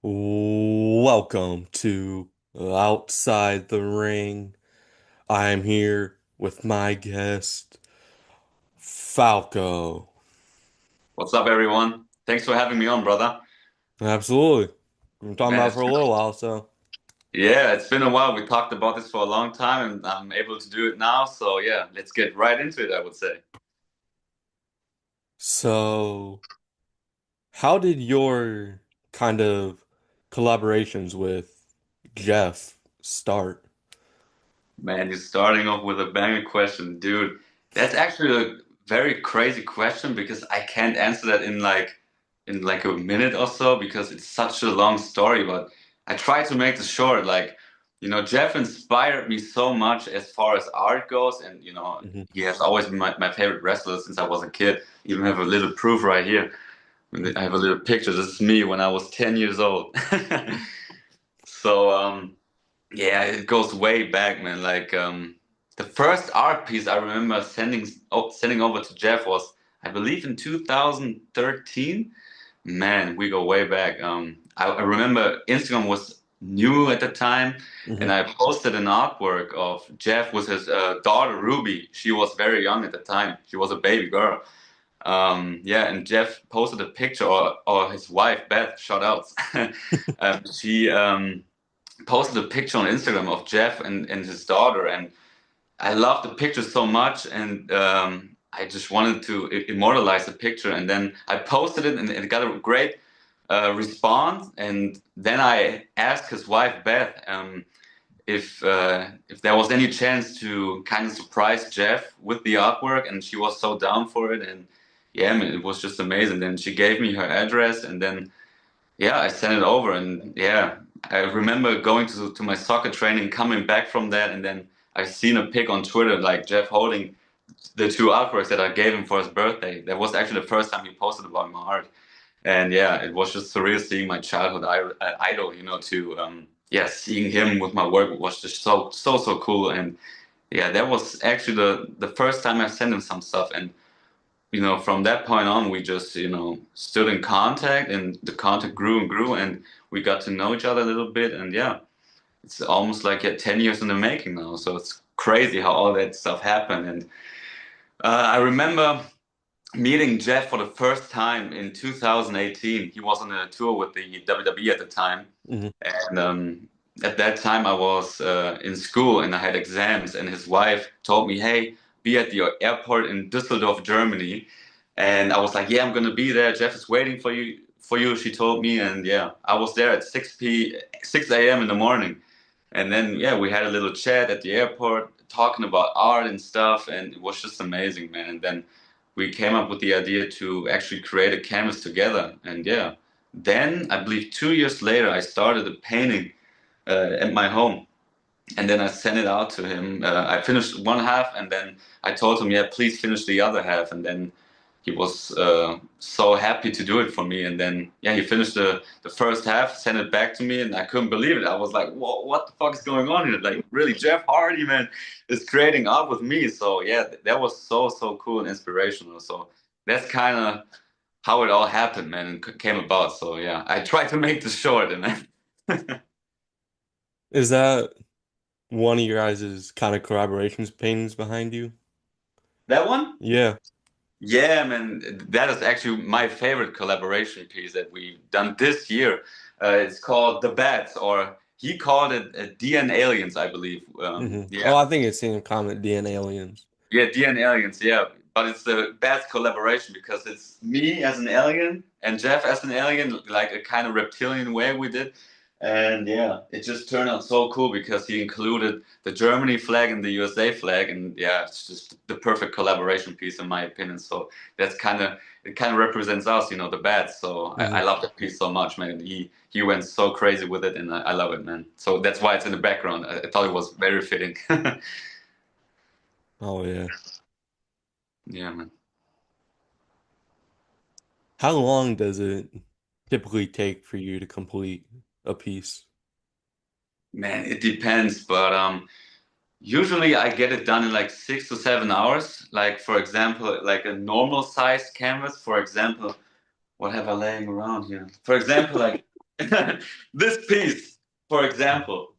Welcome to Outside the Ring. I'm here with my guest, Falco. What's up, everyone? Thanks for having me on, brother. Absolutely. We've been talking Man, about it for a little while, so. yeah, it's been a while. We talked about this for a long time, and I'm able to do it now. So, yeah, let's get right into it, I would say. So, how did your kind of collaborations with Jeff start? Man, you're starting off with a banger question, dude. That's actually a very crazy question because I can't answer that in like a minute or so because it's such a long story. But I try to make this short. Jeff inspired me so much as far as art goes, and Hmm. he has always been my favorite wrestler since I was a kid. Even have a little proof right here. I have a little picture. This is me when I was 10 years old. So, yeah, it goes way back, man. The first art piece I remember sending over to Jeff was, I believe, in 2013. Man, we go way back. I remember Instagram was new at the time, and Hmm. I posted an artwork of Jeff with his daughter Ruby. She was very young at the time. She was a baby girl. Yeah, and Jeff posted a picture, or his wife Beth, shout outs. She posted a picture on Instagram of Jeff and his daughter, and I loved the picture so much, and I just wanted to immortalize the picture. And then I posted it, and it got a great response. And then I asked his wife Beth if there was any chance to kind of surprise Jeff with the artwork, and she was so down for it. And yeah, man, it was just amazing. Then she gave me her address, and then yeah, I sent it over, and yeah, I remember going to my soccer training, coming back from that, and then I seen a pic on Twitter like Jeff holding the two artworks that I gave him for his birthday. That was actually the first time he posted about my art, and yeah, it was just surreal seeing my childhood idol, to yeah, seeing him with my work was just so cool, and yeah, that was actually the first time I sent him some stuff, and from that point on, we just, stood in contact, and the contact grew and grew, and we got to know each other a little bit. And yeah, it's almost like 10 years in the making now. So it's crazy how all that stuff happened. And I remember meeting Jeff for the first time in 2018. He was on a tour with the WWE at the time. Hmm. And at that time, I was in school and I had exams, and his wife told me, "Hey, be at the airport in Düsseldorf, Germany." And I was like, "Yeah, I'm gonna be there. Jeff is waiting for you." She told me, and yeah, I was there at 6 a.m. in the morning. And then yeah, we had a little chat at the airport, talking about art and stuff, and it was just amazing, man. And then we came up with the idea to actually create a canvas together. And yeah, then I believe 2 years later, I started a painting at my home, and then I sent it out to him. I finished one half, and then I told him, "Yeah, please finish the other half." And then he was so happy to do it for me. And then yeah, he finished the first half, sent it back to me, and I couldn't believe it. I was like, "Whoa, what the fuck is going on here?" Like, really, Jeff Hardy, man, is creating art with me. So yeah, that was so cool and inspirational. So that's kind of how it all happened, man, and came about. So yeah, I tried to make this short, and Is that one of your guys' kind of collaborations paintings behind you? that one. Yeah. Yeah, man, that is actually my favorite collaboration piece that we've done this year. It's called The Bats, or he called it DN Aliens, I believe. Hmm. Yeah, Oh, I think it's seen comment DNA aliens. yeah, DN Aliens, yeah. But it's the Bats collaboration because it's me as an alien and Jeff as an alien, like a kind of reptilian way we did. And yeah, it just turned out so cool because he included the Germany flag and the USA flag, and yeah, it's just the perfect collaboration piece in my opinion. So that's kind of represents us, the bats. So I Hmm. love that piece so much, man. He went so crazy with it, and I love it, man. So that's why it's in the background. I thought it was very fitting. Oh yeah. Yeah, man. How long does it typically take for you to complete a piece? Man, it depends, but usually I get it done in like 6 to 7 hours. Like for example, like a normal sized canvas. For example, what have I laying around here? For example, like This piece, for example,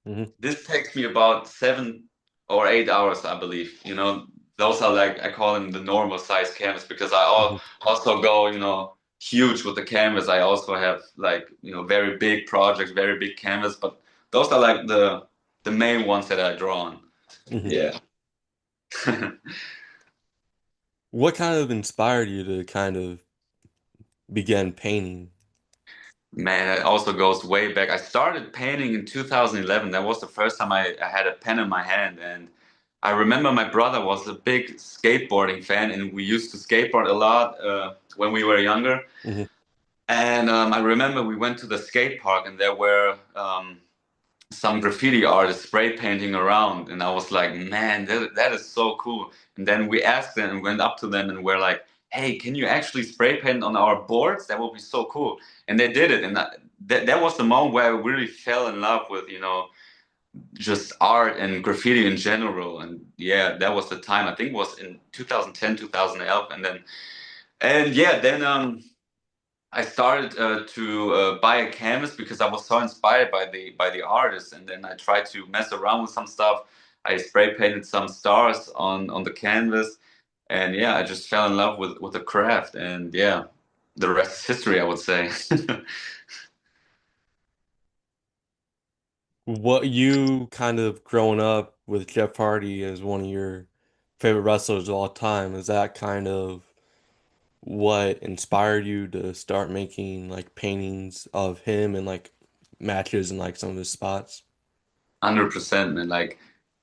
Hmm. this takes me about 7 or 8 hours, I believe. You know, those are like I call them the normal size canvas because Hmm. also go, huge with the canvas. I also have like, very big projects, very big canvas, but those are like the main ones that I draw on. Hmm. Yeah. What kind of inspired you to kind of begin painting? Man, it also goes way back. I started painting in 2011. That was the first time I had a pen in my hand. And I remember my brother was a big skateboarding fan, and we used to skateboard a lot when we were younger. Hmm. And I remember we went to the skate park, and there were some graffiti artists spray painting around. And I was like, man, that is so cool. And then we asked them and went up to them and we're like, hey, can you actually spray paint on our boards? That would be so cool. And they did it. And that was the moment where I really fell in love with, just art and graffiti in general. And yeah, that was the time. I think it was in 2010, 2011. And then I started to buy a canvas because I was so inspired by the artist, and then I tried to mess around with some stuff. I spray painted some stars on the canvas, and yeah, I just fell in love with the craft, and yeah, the rest is history, I would say. What you kind of growing up with Jeff Hardy as one of your favorite wrestlers of all time, is that kind of what inspired you to start making like paintings of him and like matches and like some of his spots? 100%, man. Like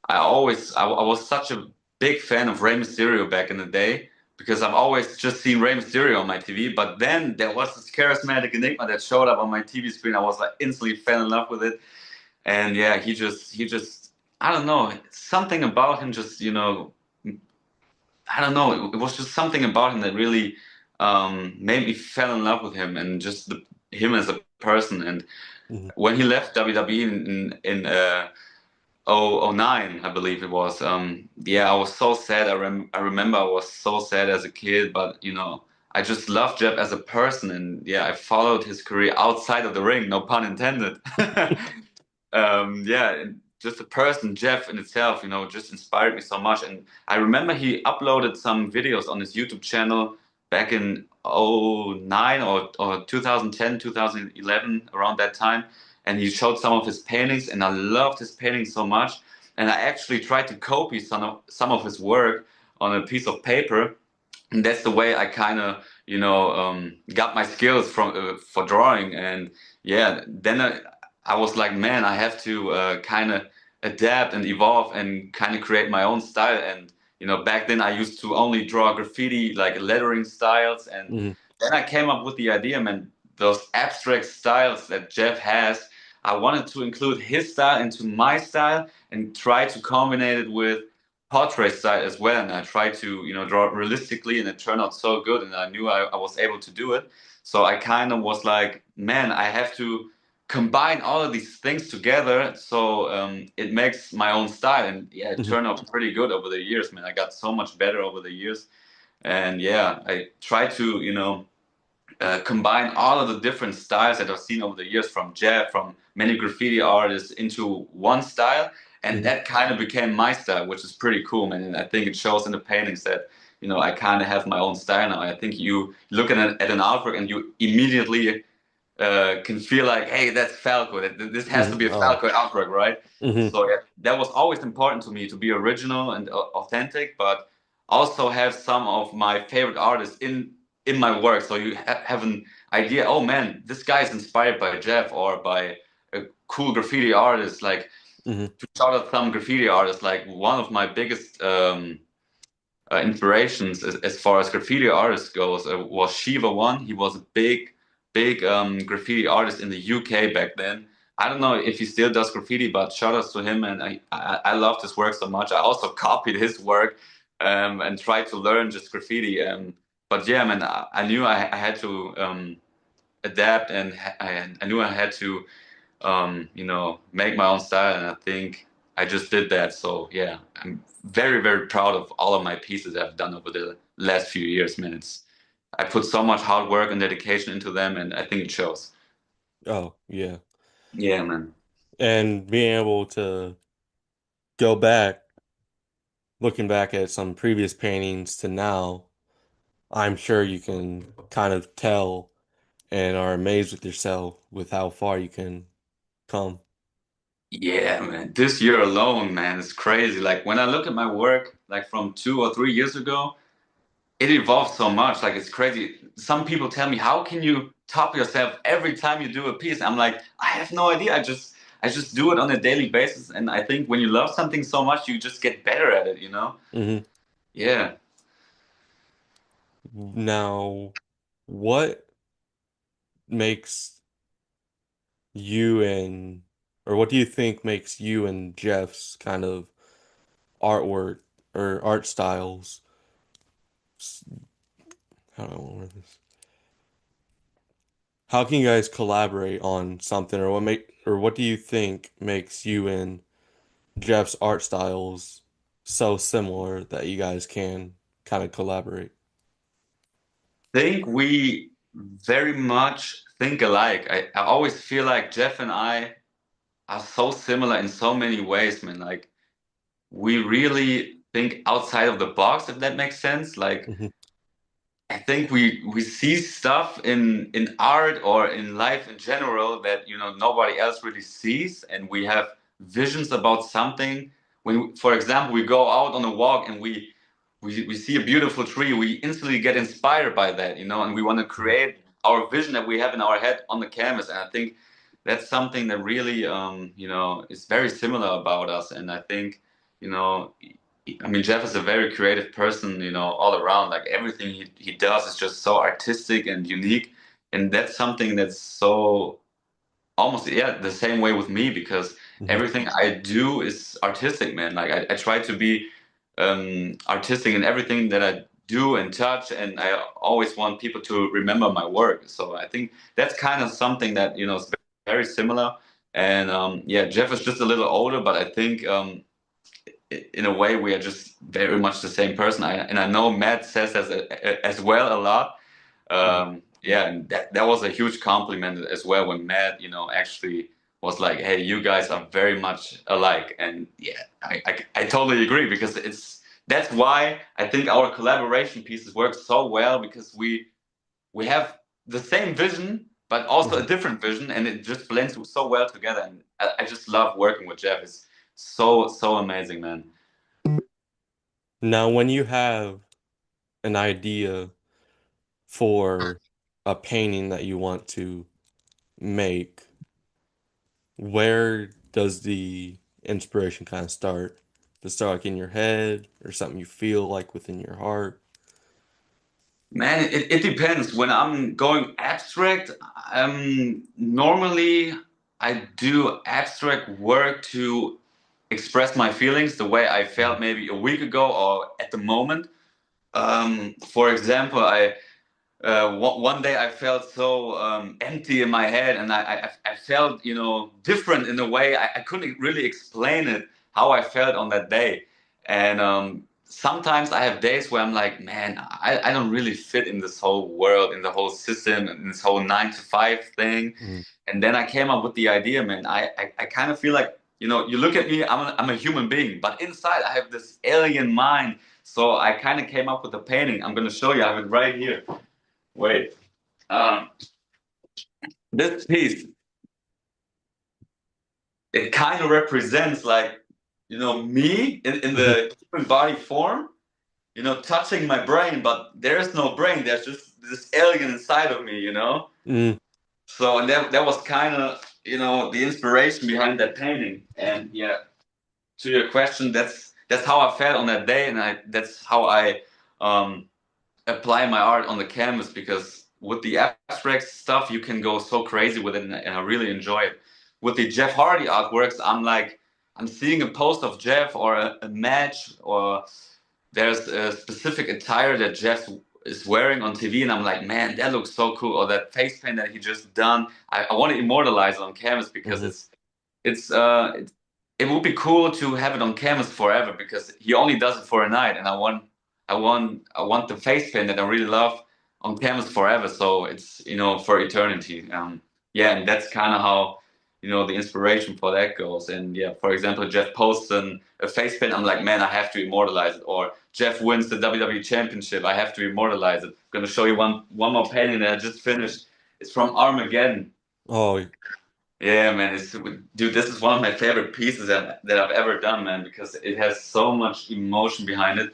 I was such a big fan of Rey Mysterio back in the day because I've always just seen Rey Mysterio on my TV. But then there was this charismatic enigma that showed up on my TV screen. I was like instantly fell in love with it. And yeah, he just I don't know, something about him just, I don't know, it was just something about him that really made me fell in love with him and just him as a person. And Hmm. when he left WWE in oh '09, I believe it was. Yeah, I was so sad. I remember I was so sad as a kid, but I just loved Jeff as a person, and yeah, I followed his career outside of the ring, no pun intended. Yeah, and just the person, Jeff in itself, just inspired me so much. And I remember he uploaded some videos on his YouTube channel back in '09 or 2010, 2011, around that time. And he showed some of his paintings, and I loved his paintings so much. And I actually tried to copy some of his work on a piece of paper, and that's the way I kind of got my skills from for drawing. And yeah, then I was like, man, I have to kind of adapt and evolve and kind of create my own style. And back then I used to only draw graffiti like lettering styles, and Hmm. then I came up with the idea, man, those abstract styles that Jeff has, I wanted to include his style into my style and try to combine it with portrait style as well. And I tried to, draw it realistically, and it turned out so good. And I knew I was able to do it. So I kind of was like, man, I have to combine all of these things together so it makes my own style. And yeah, it Hmm. turned out pretty good over the years, man. I got so much better over the years. And yeah, I try to, combine all of the different styles that I've seen over the years from Jeff, from many graffiti artists into one style. And Hmm. that kind of became my style, which is pretty cool, man. And I think it shows in the paintings that, I kind of have my own style now. I think you look at an artwork and you immediately can feel like, hey, that's Falco. This has to Hmm. be a Oh. Falco artwork, right? Hmm. So yeah, that was always important to me to be original and authentic, but also have some of my favorite artists in my work. So you have an idea. Oh man, this guy is inspired by Jeff or by a cool graffiti artist. Like Hmm. to shout out some graffiti artists, like one of my biggest inspirations as far as graffiti artists goes was Shiva One. He was a big graffiti artist in the UK back then. I don't know if he still does graffiti, but shout outs to him. And I loved his work so much. I also copied his work and tried to learn just graffiti. But yeah, man, I knew I had to adapt, and I knew I had to make my own style, and I think I just did that. So yeah, I'm very, very proud of all of my pieces that I've done over the last few years, man. I put so much hard work and dedication into them, and I think it shows. Oh, yeah. Yeah, man. And being able to go back, looking back at some previous paintings to now, I'm sure you can kind of tell and are amazed with yourself with how far you can come. Yeah, man. This year alone, man, it's crazy. Like when I look at my work, like from 2 or 3 years ago, it evolved so much. Like it's crazy. Some people tell me, how can you top yourself every time you do a piece? I'm like, I have no idea. I just do it on a daily basis. And I think when you love something so much, you just get better at it, you know? Hmm. Yeah. Now, what makes you and, or what do you think makes you and Jeff's kind of artwork or art styles? How do I want to word this? How can you guys collaborate on something, or what do you think makes you and Jeff's art styles so similar that you guys can kind of collaborate? Think we very much think alike. I always feel like Jeff and I are so similar in so many ways, man. Like we really think outside of the box, if that makes sense. Like Hmm. I think we see stuff in art or in life in general that nobody else really sees, and we have visions about something. When, for example, we go out on a walk and we see a beautiful tree, we instantly get inspired by that, and we want to create our vision that we have in our head on the canvas. And I think that's something that really, is very similar about us. And I think, you know, I mean, Jeff is a very creative person, all around. Like everything he does is just so artistic and unique. And that's something that's so almost, yeah, the same way with me because Hmm. everything I do is artistic, man. Like I try to be artistic in everything that I do and touch, and I always want people to remember my work. So I think that's kind of something that is very similar. And yeah, Jeff is just a little older, but I think in a way we are just very much the same person. And I know Matt says as well a lot. Yeah, and that was a huge compliment as well when Matt, actually was like, "Hey, you guys are very much alike," and yeah, I totally agree because that's why I think our collaboration pieces work so well because we have the same vision but also a Hmm. different vision, and it just blends so well together. And I just love working with Jeff. It's so amazing, man. Now, when you have an idea for a painting that you want to make, where does the inspiration kind of start? Does it start like in your head or something you feel like within your heart? Man, it depends. When I'm going abstract, normally I do abstract work to express my feelings the way I felt maybe a week ago or at the moment. For example, one day I felt so empty in my head, and I felt different in a way I couldn't really explain it how I felt on that day. And sometimes I have days where I'm like, man, I don't really fit in this whole world, in the whole system, in this whole 9 to 5 thing. Mm. And then I came up with the idea, man. I kind of feel like you look at me, I'm a human being, but inside I have this alien mind. So I kind of came up with a painting. I'm gonna show you. I have it right here. Wait. Um, this piece, it kind of represents like, me in Mhm. the human body form, touching my brain, but there's no brain. There's just this alien inside of me. Mm. So, and that was kind of, the inspiration behind that painting. And yeah, to your question, that's how I felt on that day, and that's how I um, apply my art on the canvas because with the abstract stuff you can go so crazy with it, and I really enjoy it. With the Jeff Hardy artworks, I'm seeing a post of Jeff or a match, or there's a specific attire that Jeff is wearing on TV, and I'm like, man, that looks so cool. Or that face paint that he just done, I want to immortalize it on canvas because Mhm. it's it would be cool to have it on canvas forever because he only does it for a night, and I want the face paint that I really love on canvas forever. So it's for eternity. yeah, and that's kind of how, the inspiration for that goes. And yeah, for example, Jeff posts a face paint. I'm like, man, I have to immortalize it. Or Jeff wins the WWE Championship. I have to immortalize it. I'm gonna show you one more painting that I just finished. It's from Armageddon. Oh, Yeah, man, dude, this is one of my favorite pieces that I've ever done, man, because it has so much emotion behind it.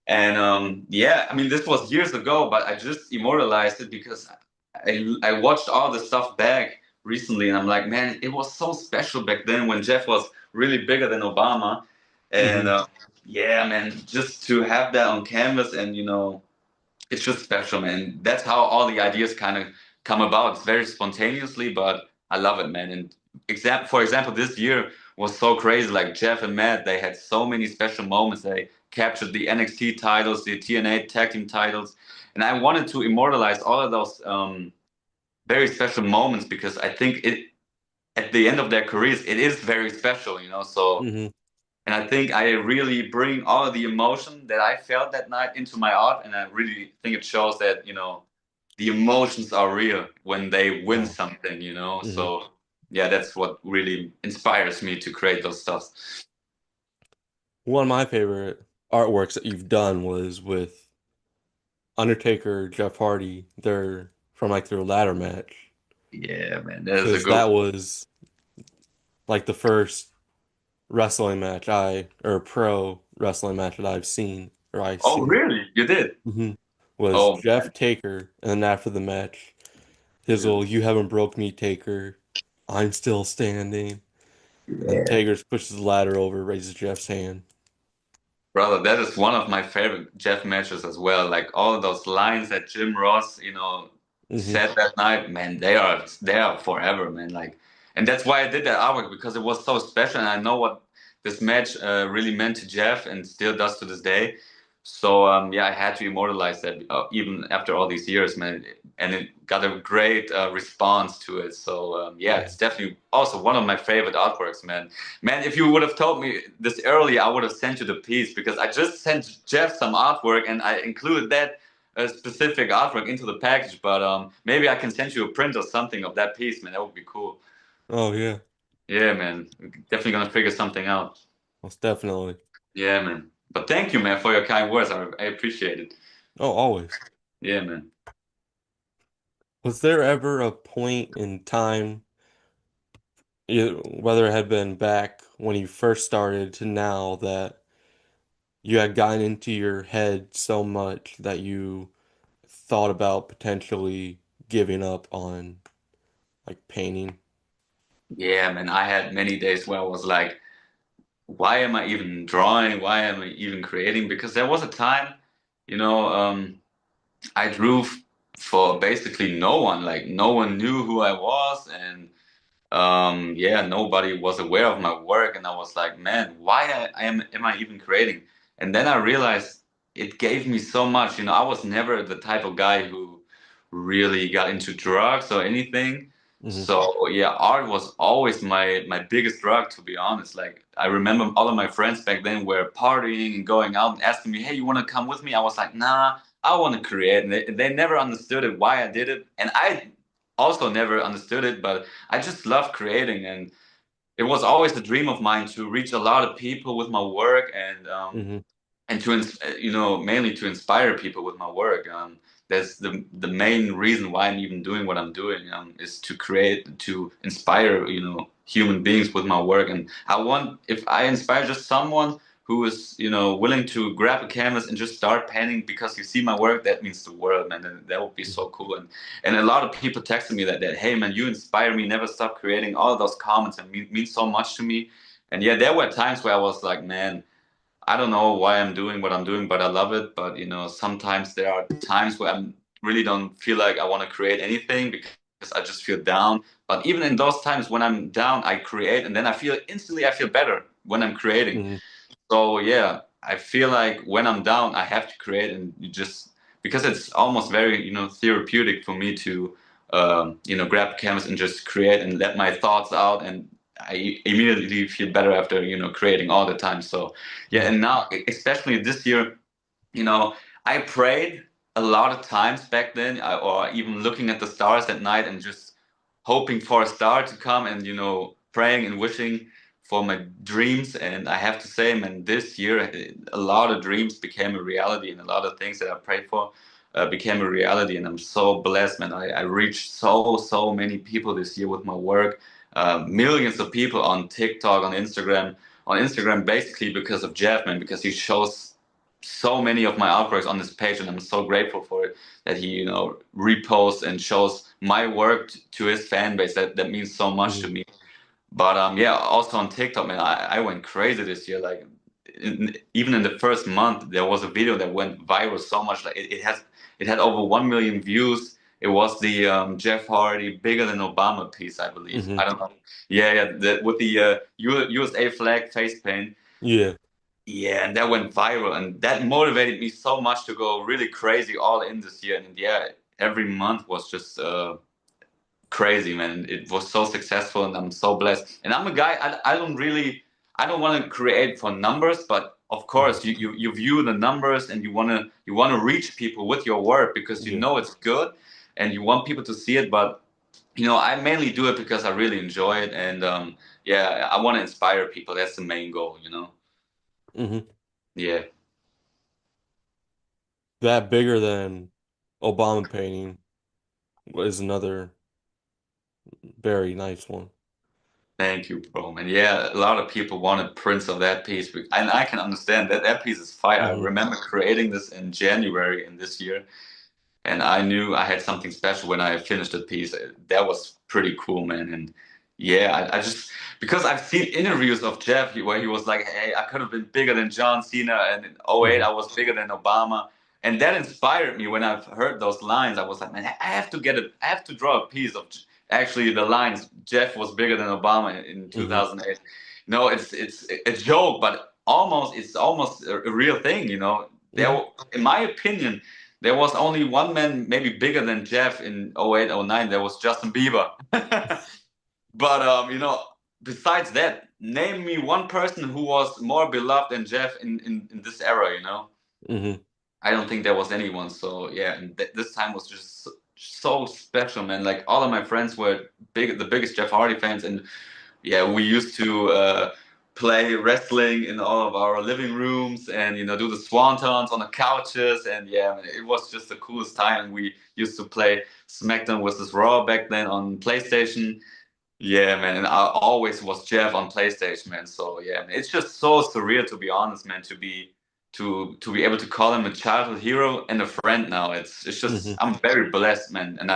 And yeah, I mean, this was years ago, but I just immortalized it because I watched all the stuff back recently, and I'm like, man, it was so special back then when Jeff was really bigger than Obama. And hmm yeah, man, just to have that on canvas and it's just special, man. That's how all the ideas kind of come about. It's very spontaneously, but I love it, man. And for example, this year was so crazy. Like Jeff and Matt, they had so many special moments. They captured the NXT titles, the TNA tag team titles, and I wanted to immortalize all of those very special moments because I think it at the end of their careers, it is very special, So hmm and I think I really bring all of the emotion that I felt that night into my art, and I really think it shows that the emotions are real when they win Oh, something. hmm So yeah, that's what really inspires me to create those stuffs. One of my favorite artworks that you've done was with Undertaker, Jeff Hardy. They're from like their ladder match Yeah, man, that is a because good that one. was like the first wrestling match or pro wrestling match that I've seen or I Oh, see. really? You did? hmm Was Oh, Jeff Taker, and then after the match, his man. old "You haven't broke me, Taker. I'm still standing." And then Yeah. Taker just pushes the ladder over, raises Jeff's hand. Brother, that is one of my favorite Jeff matches as well. Like all of those lines that Jim Ross, hmm said that night, man, they are forever, man. Like, and that's why I did that artwork because it was so special, and I know what this match really meant to Jeff and still does to this day. So yeah, I had to immortalize that even after all these years, man. And it got a great response to it. So yeah, Yeah. it's definitely also one of my favorite artworks, man. Man, if you would have told me this earlier, I would have sent you the piece because I just sent Jeff some artwork and I included that specific artwork into the package. But maybe I can send you a print or something of that piece, man. That would be cool. Oh yeah. Yeah, man. Definitely gonna figure something out. Most definitely. Yeah, man. But thank you, man, for your kind words. I appreciate it. Oh, always. Yeah, man. Was there ever a point in time, whether it had been back when you first started to now, that you had gotten into your head so much that you thought about potentially giving up on like painting? Yeah, man. I had many days where I was like, why am I even drawing? Why am I even creating? Because there was a time, you know, I drew for basically no one. Like no one knew who I was, and yeah, nobody was aware of my work, and I was like, man, why am I even creating? And then I realized it gave me so much. I was never the type of guy who really got into drugs or anything. hmm So yeah, art was always my biggest drug, to be honest. Like I remember all of my friends back then were partying and going out and asking me, hey, you want to come with me? I was like, nah, I want to create. And they never understood it, why I did it, and I also never understood it, but I just love creating, and it was always a dream of mine to reach a lot of people with my work, hmm and to mainly to inspire people with my work. That's the main reason why I'm even doing what I'm doing, is to create, to inspire human beings with my work. And I want, if I inspire just someone who is willing to grab a canvas and just start painting because you see my work, that means the world, man. And that would be so cool. And a lot of people texted me that hey man, you inspire me, never stop creating. All of those comments and mean so much to me. And yeah, there were times where I was like, man, I don't know why I'm doing what I'm doing, but I love it. But sometimes there are times where I really don't feel like I want to create anything because I just feel down. But even in those times when I'm down, I create, and then I feel better when I'm creating. hmm So yeah, I feel like when I'm down, I have to create, and you just because it's almost very therapeutic for me to grab a canvas and just create and let my thoughts out, and I immediately feel better after creating all the time. So yeah, hmm and now especially this year, you know, I prayed a lot of times back then, or even looking at the stars at night and just hoping for a star to come and, you know, praying and wishing for my dreams. And I have to say, man, this year a lot of dreams became a reality, and a lot of things that I prayed for became a reality. And I'm so blessed, man. I reached so many people this year with my work, millions of people on TikTok, on Instagram, basically because of Jeff, man, because he shows so many of my artworks on this page, and I'm so grateful for it that he, you know, reposts and shows my work to his fan base. That means so much to Hmm. me. But yeah, also on TikTok, man, I went crazy this year. Like, even in the first month, there was a video that went viral so much. Like, it had over 1 million views. It was the Jeff Hardy "Bigger Than Obama" piece, I believe. Hmm. I don't know. Yeah, yeah, with the USA flag face paint. Yeah. Yeah, and that went viral, and that motivated me so much to go really crazy all in this year. And yeah, every month was just crazy, man. It was so successful, and I'm so blessed. And I'm a guy, I don't want to create for numbers, but of Hmm. course, you view the numbers, and you want to reach people with your work because you Yeah. know it's good, and you want people to see it. But you know, I mainly do it because I really enjoy it, and yeah, I want to inspire people. That's the main goal, you know. Hmm. Yeah. That bigger than Obama painting was another very nice one. Thank you, bro. And yeah, a lot of people wanted prints of that piece, and I can understand that that piece is fire. I Hmm. remember creating this in January in this year, and I knew I had something special when I finished the piece. That was pretty cool, man. And yeah, I just because I've seen interviews of Jeff where he was like, "Hey, I could have been bigger than John Cena, and in '08 Hmm. I was bigger than Obama." And that inspired me when I've heard those lines. I was like, "Man, I have to get it. I have to draw a piece of actually the lines. Jeff was bigger than Obama in Hmm. 2008." No, it's a joke, but almost it's almost a real thing. You know, Hmm. in my opinion, there was only one man maybe bigger than Jeff in '08, '09. There was Justin Bieber. But you know, besides that, name me one person who was more beloved than Jeff in this era, you know? Hmm. I don't think there was anyone. So yeah, and this time was just so special, man. Like all of my friends were the biggest Jeff Hardy fans, and yeah, we used to play wrestling in all of our living rooms, and you know, do the swantons on the couches, and yeah, man, it was just the coolest time. We used to play SmackDown versus Raw back then on PlayStation. Yeah, man, and I always was Jeff on PlayStation, man. So yeah, man, it's just so surreal to be honest, man. To be able to call him a childhood hero and a friend now. It's just Hmm. I'm very blessed, man, and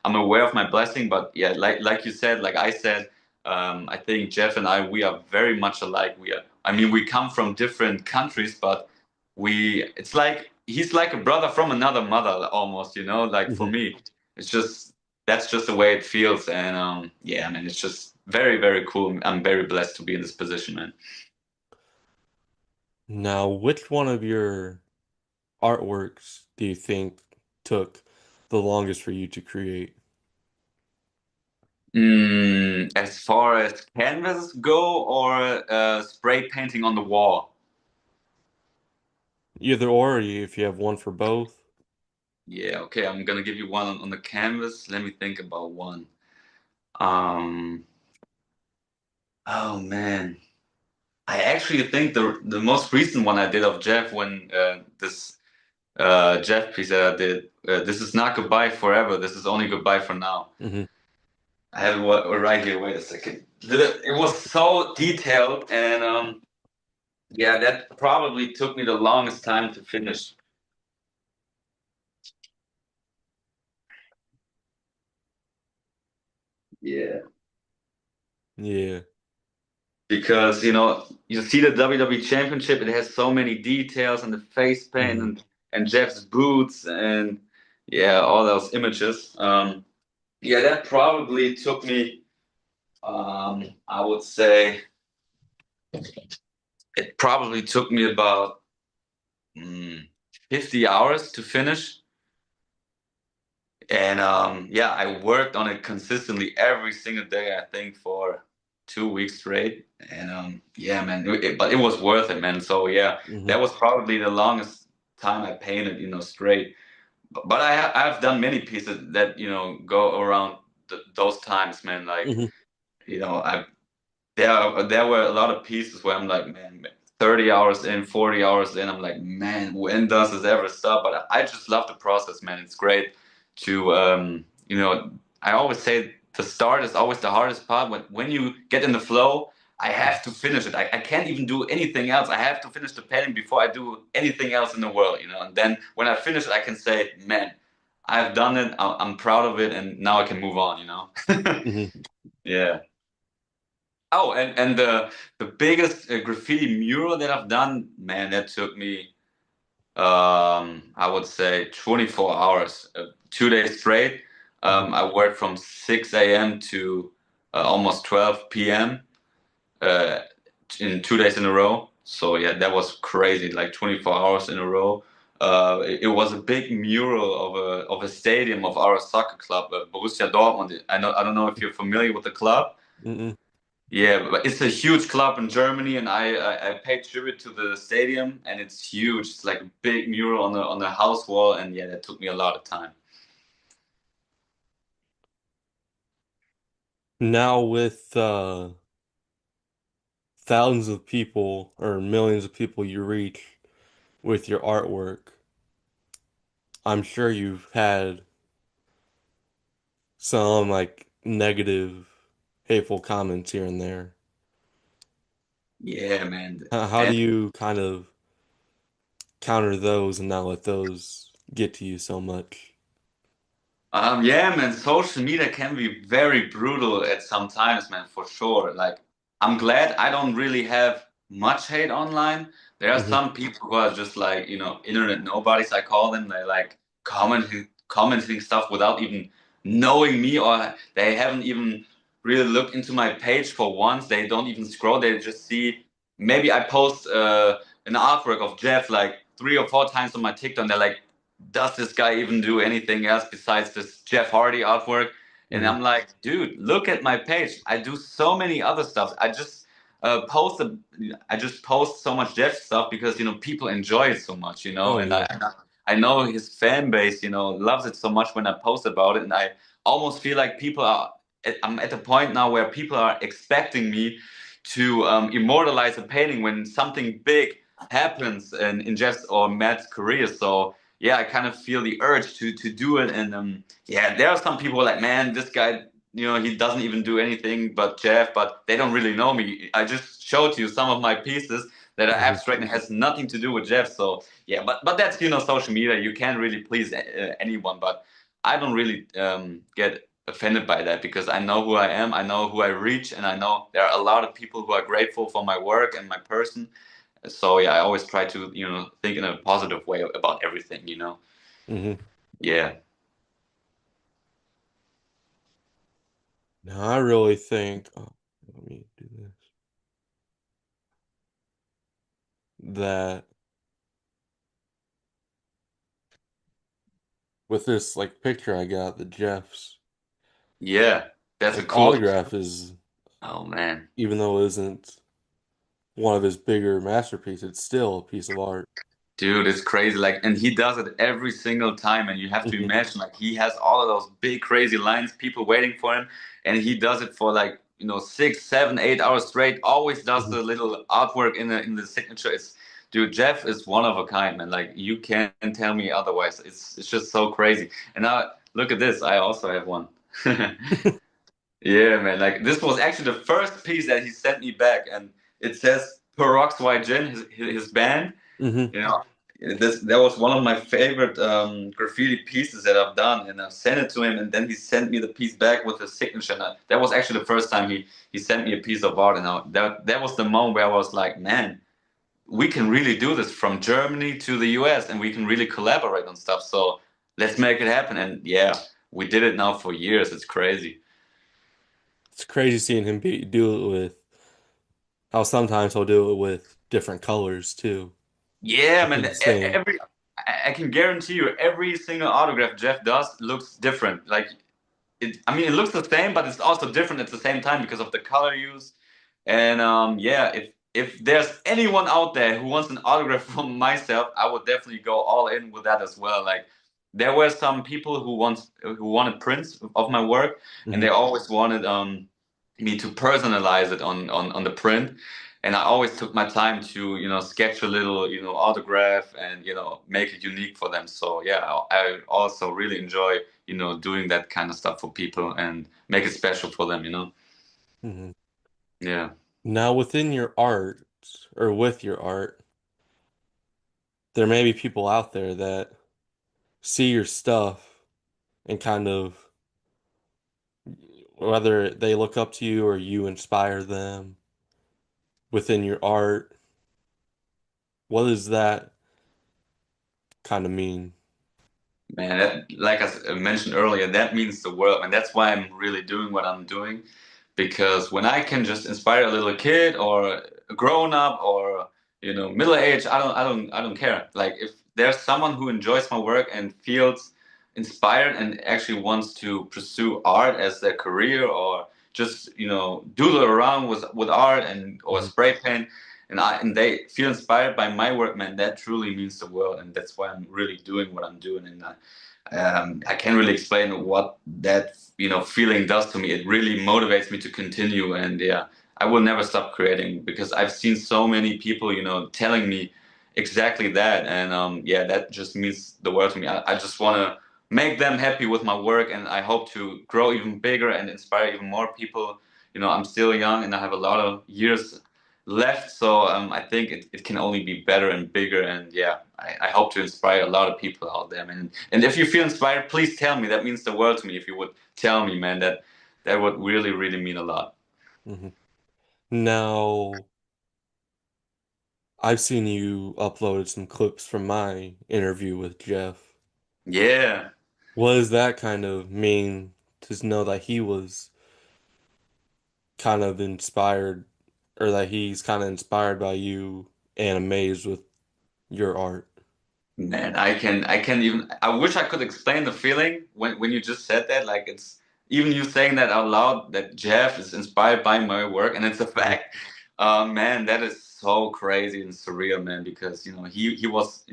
I'm aware of my blessing. But yeah, like you said, like I said, I think Jeff and I we are very much alike. We are. I mean, we come from different countries, but we it's like he's like a brother from another mother almost. You know, like for Hmm. me, it's just that's just the way it feels. And yeah, man, it's just very cool. I'm very blessed to be in this position, man. Now, which one of your artworks do you think took the longest for you to create? As far as canvases go, or spray painting on the wall. Either or, if you have one for both. Yeah, okay, I'm gonna give you one on the canvas. Let me think about one. Um, oh man, I actually think the most recent one I did of Jeff when this Jeff piece that I did. This is not goodbye forever. This is only goodbye for now. Hmm. I have it right here. Wait a second. It was so detailed, and yeah, that probably took me the longest time to finish. Yeah, Yeah. because you know you see the WWE Championship. It has so many details and the face paint Hmm. and Jeff's boots and yeah, all those images. Yeah, that probably took me. I would say it probably took me about mm, 50 hours to finish. And yeah, I worked on it consistently every single day, I think for 2 weeks straight. And yeah, man, but it was worth it, man. So yeah, Hmm. that was probably the longest time I painted, you know, straight. But I've done many pieces that, you know, go around. those times, man. Like, Hmm. I there were a lot of pieces where I'm like, man, 30 hours in, 40 hours in, I'm like, man, when does this ever stop? But I just love the process, man. It's great to, I always say the start is always the hardest part. When you get in the flow, I have to finish it. I can't even do anything else. I have to finish the painting before I do anything else in the world, And then when I finish it, I can say, man, I've done it. I'm proud of it, and now I can move on. Hmm. Yeah. Oh, and the biggest graffiti mural that I've done, man, that took me I would say 24 hours, 2 days straight. Hmm. I worked from 6 a.m. to almost 12 p.m. Uh, in 2 days in a row. So yeah, that was crazy, like 24 hours in a row. It was a big mural of a stadium of our soccer club, Borussia Dortmund. I don't know if you're familiar with the club. Hmm. Yeah, but it's a huge club in Germany, and I paid tribute to the stadium, and it's huge. It's like a big mural on the house wall, and yeah, that took me a lot of time. Now with thousands of people or millions of people you reach with your artwork, I'm sure you've had some like negative, hateful comments here and there. Yeah, man. How do And you kind of counter those and not let those get to you so much? Yeah, man, social media can be very brutal at some times, man, for sure. Like, I'm glad I don't really have much hate online. There are Hmm. some people who are just like, internet nobodies, I call them. They like commenting stuff without even knowing me, or they haven't even really looked into my page for once. They don't even scroll. They just see maybe I post an artwork of Jeff like 3 or 4 times on my TikTok, and they're like, does this guy even do anything else besides this Jeff Hardy artwork? And Hmm. I'm like, dude, look at my page. I do so many other stuff. Post a, I just post so much Jeff stuff because people enjoy it so much, Oh and yeah. I know his fan base, loves it so much when I post about it, and I almost feel like I'm at the point now where people are expecting me to immortalize a painting when something big happens in Jeff's or Matt's career. So yeah, I kind of feel the urge to do it. And yeah, there are some people like, man, this guy, he doesn't even do anything but Jeff, but they don't really know me. I just showed you some of my pieces that are Hmm. abstract and has nothing to do with Jeff. So yeah, but that's social media. You can't really please anyone. But I don't really get offended by that because I know who I am, I know who I reach, and I know there are a lot of people who are grateful for my work and my person. So yeah, I always try to think in a positive way about everything. Hmm. Yeah. Now I really think, oh, let me do this, that with this like picture I got, the Jeff's Yeah, that's a like cool. autograph is, Oh man, even though it isn't one of his bigger masterpieces, it's still a piece of art. dude, it's crazy. Like, and he does it every single time, and you have to Hmm. imagine, like, he has all of those big, crazy lines, people waiting for him, and he does it for like 6, 7, 8 hours straight. Always does Hmm. the little artwork in the signature. Dude, Jeff is one of a kind, man. Like, you can't tell me otherwise. It's just so crazy. And now look at this. I also have one. Yeah, man. Like this was actually the first piece that he sent me back, and it says Peroxide Gin, his band. Hmm. You know, this that was one of my favorite graffiti pieces that I've done, and I sent it to him, and then he sent me the piece back with his signature. And that was actually the first time he sent me a piece of art, and that was the moment where I was like, man, we can really do this from Germany to the US, and we can really collaborate on stuff. So let's make it happen. And yeah, we did it now for years. It's crazy. It's crazy seeing him do it with how sometimes he'll do it with different colors too. Yeah, man. Within the same. I can guarantee you, every single autograph Jeff does looks different. Like I mean, it looks the same, but it's also different at the same time because of the color use. And yeah, if there's anyone out there who wants an autograph from myself, I would definitely go all in with that as well. Like there were some people who wanted prints of my work, and Hmm. they always wanted me to personalize it on the print. And I always took my time to, sketch a little, autograph and, make it unique for them. So yeah, I also really enjoy, doing that kind of stuff for people and make it special for them. Hmm. Yeah. Now, within your art or with your art, there may be people out there that see your stuff and kind of, whether they look up to you or you inspire them within your art. What does that kind of mean? Man, like I mentioned earlier, that means the world, and that's why I'm really doing what I'm doing. Because when I can just inspire a little kid or a grown up or middle age, I don't care. Like if there's someone who enjoys my work and feels inspired and actually wants to pursue art as their career or just doodle around with art and or Hmm. spray paint and they feel inspired by my work, man, that truly means the world, and that's why I'm really doing what I'm doing. And I can't really explain what that feeling does to me. It really motivates me to continue, and yeah, I will never stop creating because I've seen so many people telling me exactly that, and yeah, that just means the world to me. I just want to make them happy with my work, and I hope to grow even bigger and inspire even more people. I'm still young and I have a lot of years left. So I think it can only be better and bigger. And yeah, I hope to inspire a lot of people out there, man. And if you feel inspired, please tell me. That means the world to me. If you would tell me, man, that would really, really mean a lot. Hmm. Now, I've seen you uploaded some clips from my interview with Jeff. Yeah, What does that kind of mean to know that he was kind of inspired, or that he's kind of inspired by you and amazed with your art? man, I can even I wish I could explain the feeling when you just said that. Like it's even you saying that out loud that Jeff is inspired by my work, and it's a Mhm. fact. Man, that is so crazy and surreal, man, because he was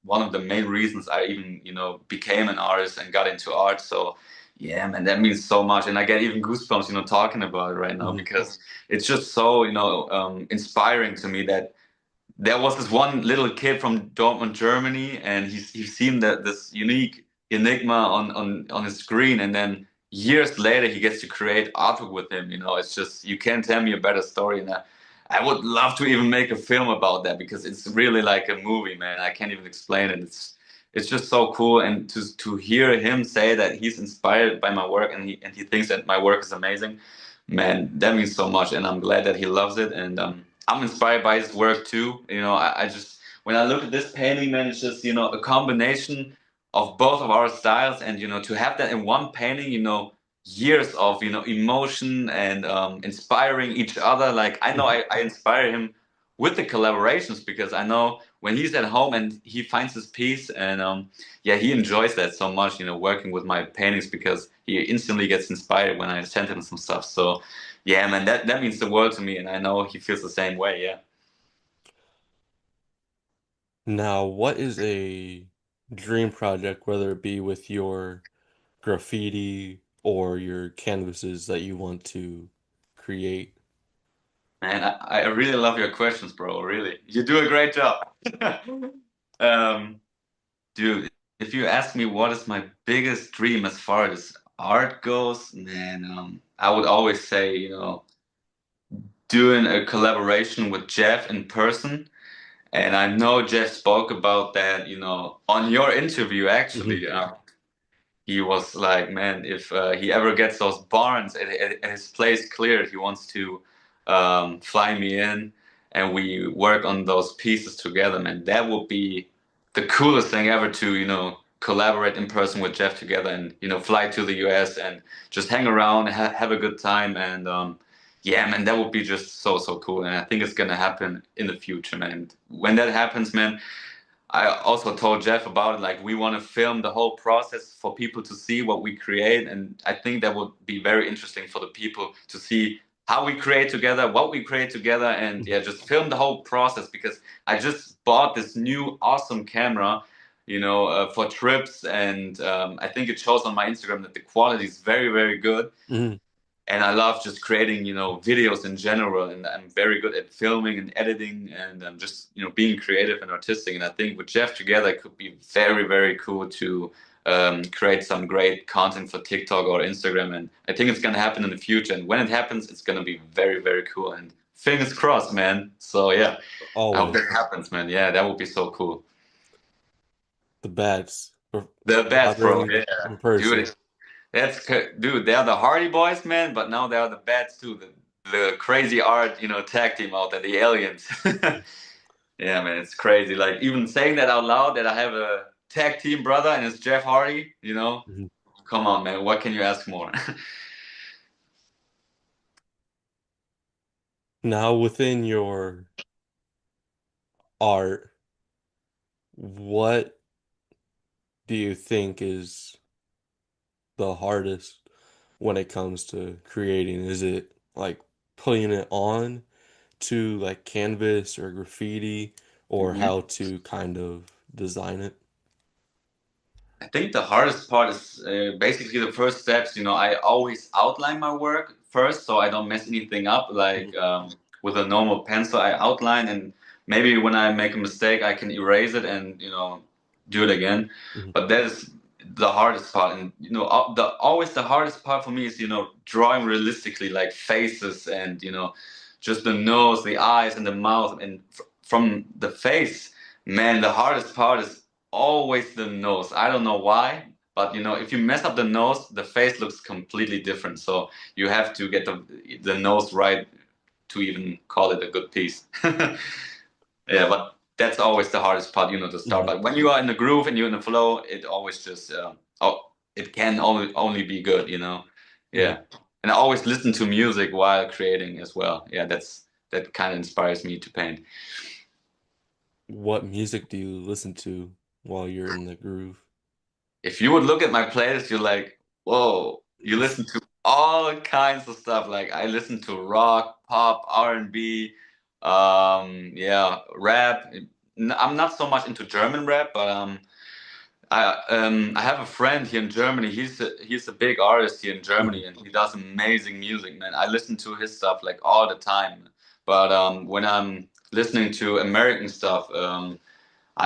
one of the main reasons I even became an artist and got into art. So yeah, man, that means so much, and I get even goosebumps talking about it right now Mhm. because it's just so inspiring to me that there was this one little kid from Dortmund, Germany, and he's seen that this unique enigma on his screen, and then years later he gets to create artwork with him. It's just you can't tell me a better story, and I would love to even make a film about that because it's really like a movie, man. I can't even explain it. It's just so cool, and to hear him say that he's inspired by my work and he thinks that my work is amazing, man, that means so much, and I'm glad that he loves it, and I'm inspired by his work too. I just when I look at this painting, man, it's just a combination of both of our styles, and to have that in one painting, years of emotion and inspiring each other. Like I know Mhm. I inspire him with the collaborations because I know when he's at home and he finds his peace, and yeah, he enjoys that so much. Working with my paintings because he instantly gets inspired when I send him some stuff. So yeah, man, that means the world to me, and I know he feels the same way. Yeah, Now, what is a dream project, whether it be with your graffiti or your canvases that you want to create? man, I really love your questions, bro. Really, you do a great job. um, dude, if you ask me what is my biggest dream as far as art goes, man, I would always say, doing a collaboration with Jeff in person. And I know Jeff spoke about that, on your interview, Hmm. actually. He was like, man, if he ever gets those barns at his place cleared, he wants to fly me in and we work on those pieces together, man. That would be the coolest thing ever to, collaborate in person with Jeff together and, fly to the US and just hang around, have a good time. And yeah, man, that would be just so, so cool. And I think it's going to happen in the future, man. When that happens, man, I also told Jeff about it. Like, we want to film the whole process for people to see what we create. And I think that would be very interesting for the people to see how we create together, what we create together, and yeah, just film the whole process because I just bought this new awesome camera. for trips. And I think it shows on my Instagram that the quality is very, very good. Hmm. And I love just creating, videos in general. And I'm very good at filming and editing and just, being creative and artistic. And I think with Jeff together, it could be very, very cool to create some great content for TikTok or Instagram. And I think it's going to happen in the future. And when it happens, it's going to be very, very cool. And fingers crossed, man. So yeah, I hope Always that happens, man. Yeah, that would be so cool. the bats The best, bro. collaborating Yeah, in person. dude. Dude, they're the Hardy Boys, man, but now they're the Bats too. The crazy art, tag team out there, the aliens. Yeah, man, it's crazy. Like even saying that out loud that I have a tag team brother and it's Jeff Hardy. Mhm. Come on, man, what can you ask more? Now, within your art, what do you think is the hardest when it comes to creating? Is it like putting it on to like canvas or graffiti, or Mhm. how to kind of design it? I think the hardest part is basically the first steps. I always outline my work first so I don't mess anything up. Mhm. Like with a normal pencil, I outline, and maybe when I make a mistake, I can erase it and do it again. Mhm. But that is the hardest part, and the always the hardest part for me is drawing realistically, like faces and just the nose, the eyes, and the mouth, and from the face. Man, the hardest part is always the nose. I don't know why, but if you mess up the nose, the face looks completely different. So you have to get the nose right to even call it a good piece. Yeah, but that's always the hardest part, to start. Mhm. But when you are in the groove and you're in the flow, it always just it can only be good. Mhm. Yeah, and I always listen to music while creating as well. Yeah, that kind of inspires me to paint. What music do you listen to while you're in the groove? If you would look at my playlist, you're like, whoa, you listen to all kinds of stuff. Like I listen to rock, pop, R&B, yeah, rap. I'm not so much into German rap, but I have a friend here in Germany. He's a big artist here in Mhm. Germany, and he does amazing music, man. I listen to his stuff like all the time. But when I'm listening to American stuff,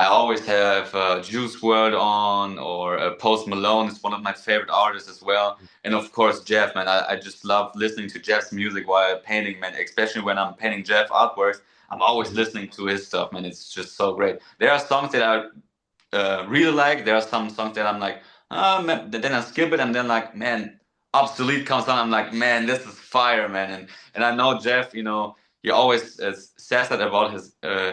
I always have Juice WRLD on, or Post Malone is one of my favorite artists as well. And of course, Jeff, man. I just love listening to Jeff's music while painting, man. Especially when I'm painting Jeff artworks, I'm always Mhm. listening to his stuff, man. It's just so great. There are songs that I really like. There are some songs that I'm like, man, then I skip it, and then like, man, Obsolete comes on. I'm like, man, this is fire, man. And I know Jeff, he always says that about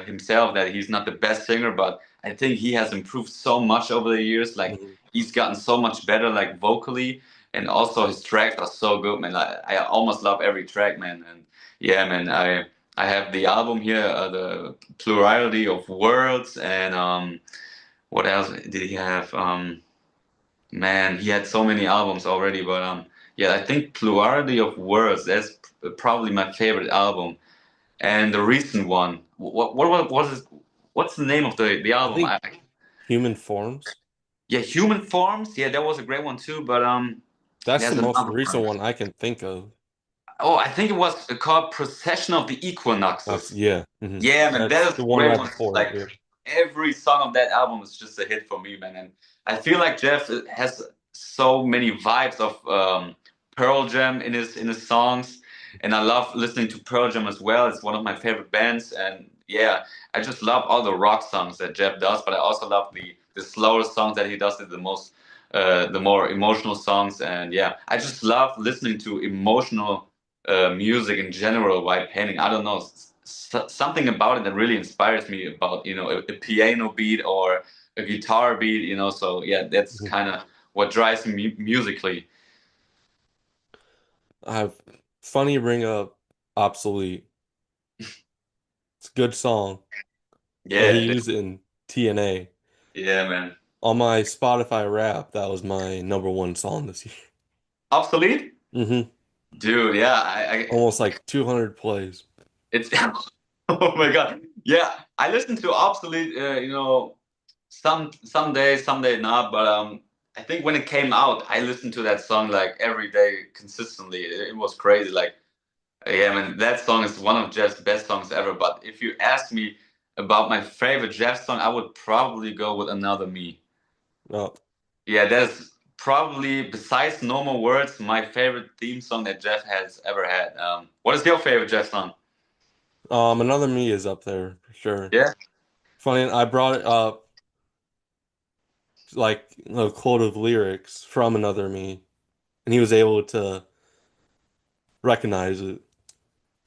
himself that he's not the best singer, but I think he has improved so much over the years. Like Mhm. he's gotten so much better, like vocally, and also his tracks are so good, man. I almost love every track, man. And yeah, man, I have the album here, the Plurality of Worlds, and what else did he have? Man, he had so many albums already, but yeah, I think Plurality of Words, that's probably my favorite album. And the recent one, what was it? What's the name of the I album? think Human Forms. Yeah, Human Forms. Yeah, that was a great one too. But That's the there's most another recent one. one I can think of. Oh, I think it was called Procession of the That's, Equinoxes. yeah. Hmm. Yeah, man, That's that is the a one great right one. before it. Like Yeah. every song of that album is just a hit for me, man. And I feel like Jeff has so many vibes of Pearl Jam in his songs, and I love listening to Pearl Jam as well. It's one of my favorite bands, and yeah, I just love all the rock songs that Jeff does, but I also love the slower songs that he does. The more emotional songs, and yeah, I just love listening to emotional music in general while painting. I don't know, something about it that really inspires me about a piano beat or a guitar beat. So yeah, that's Mhm. kind of what drives me musically. I've funny you bring up Obsolete. It's a good song, and he Yeah, used it in TNA. yeah, man. On my Spotify rap, that was my number one song this year. Obsolete, Hmm. dude. Yeah, I Almost like 200 plays. it's oh my god. Yeah, I listened to Obsolete. some days, some days not. But I think when it came out, I listened to that song like every day consistently. It was crazy. Like, yeah, man, that song is one of Jeff's best songs ever. But if you ask me about my favorite Jeff song, I would probably go with Another Me. No. Yeah, that's probably, besides Normal Words, my favorite theme song that Jeff has ever had. What is your favorite Jeff song? Another Me is up there for sure. Yeah. Funny, I brought it up like a quote of lyrics from Another Me, and he was able to recognize it.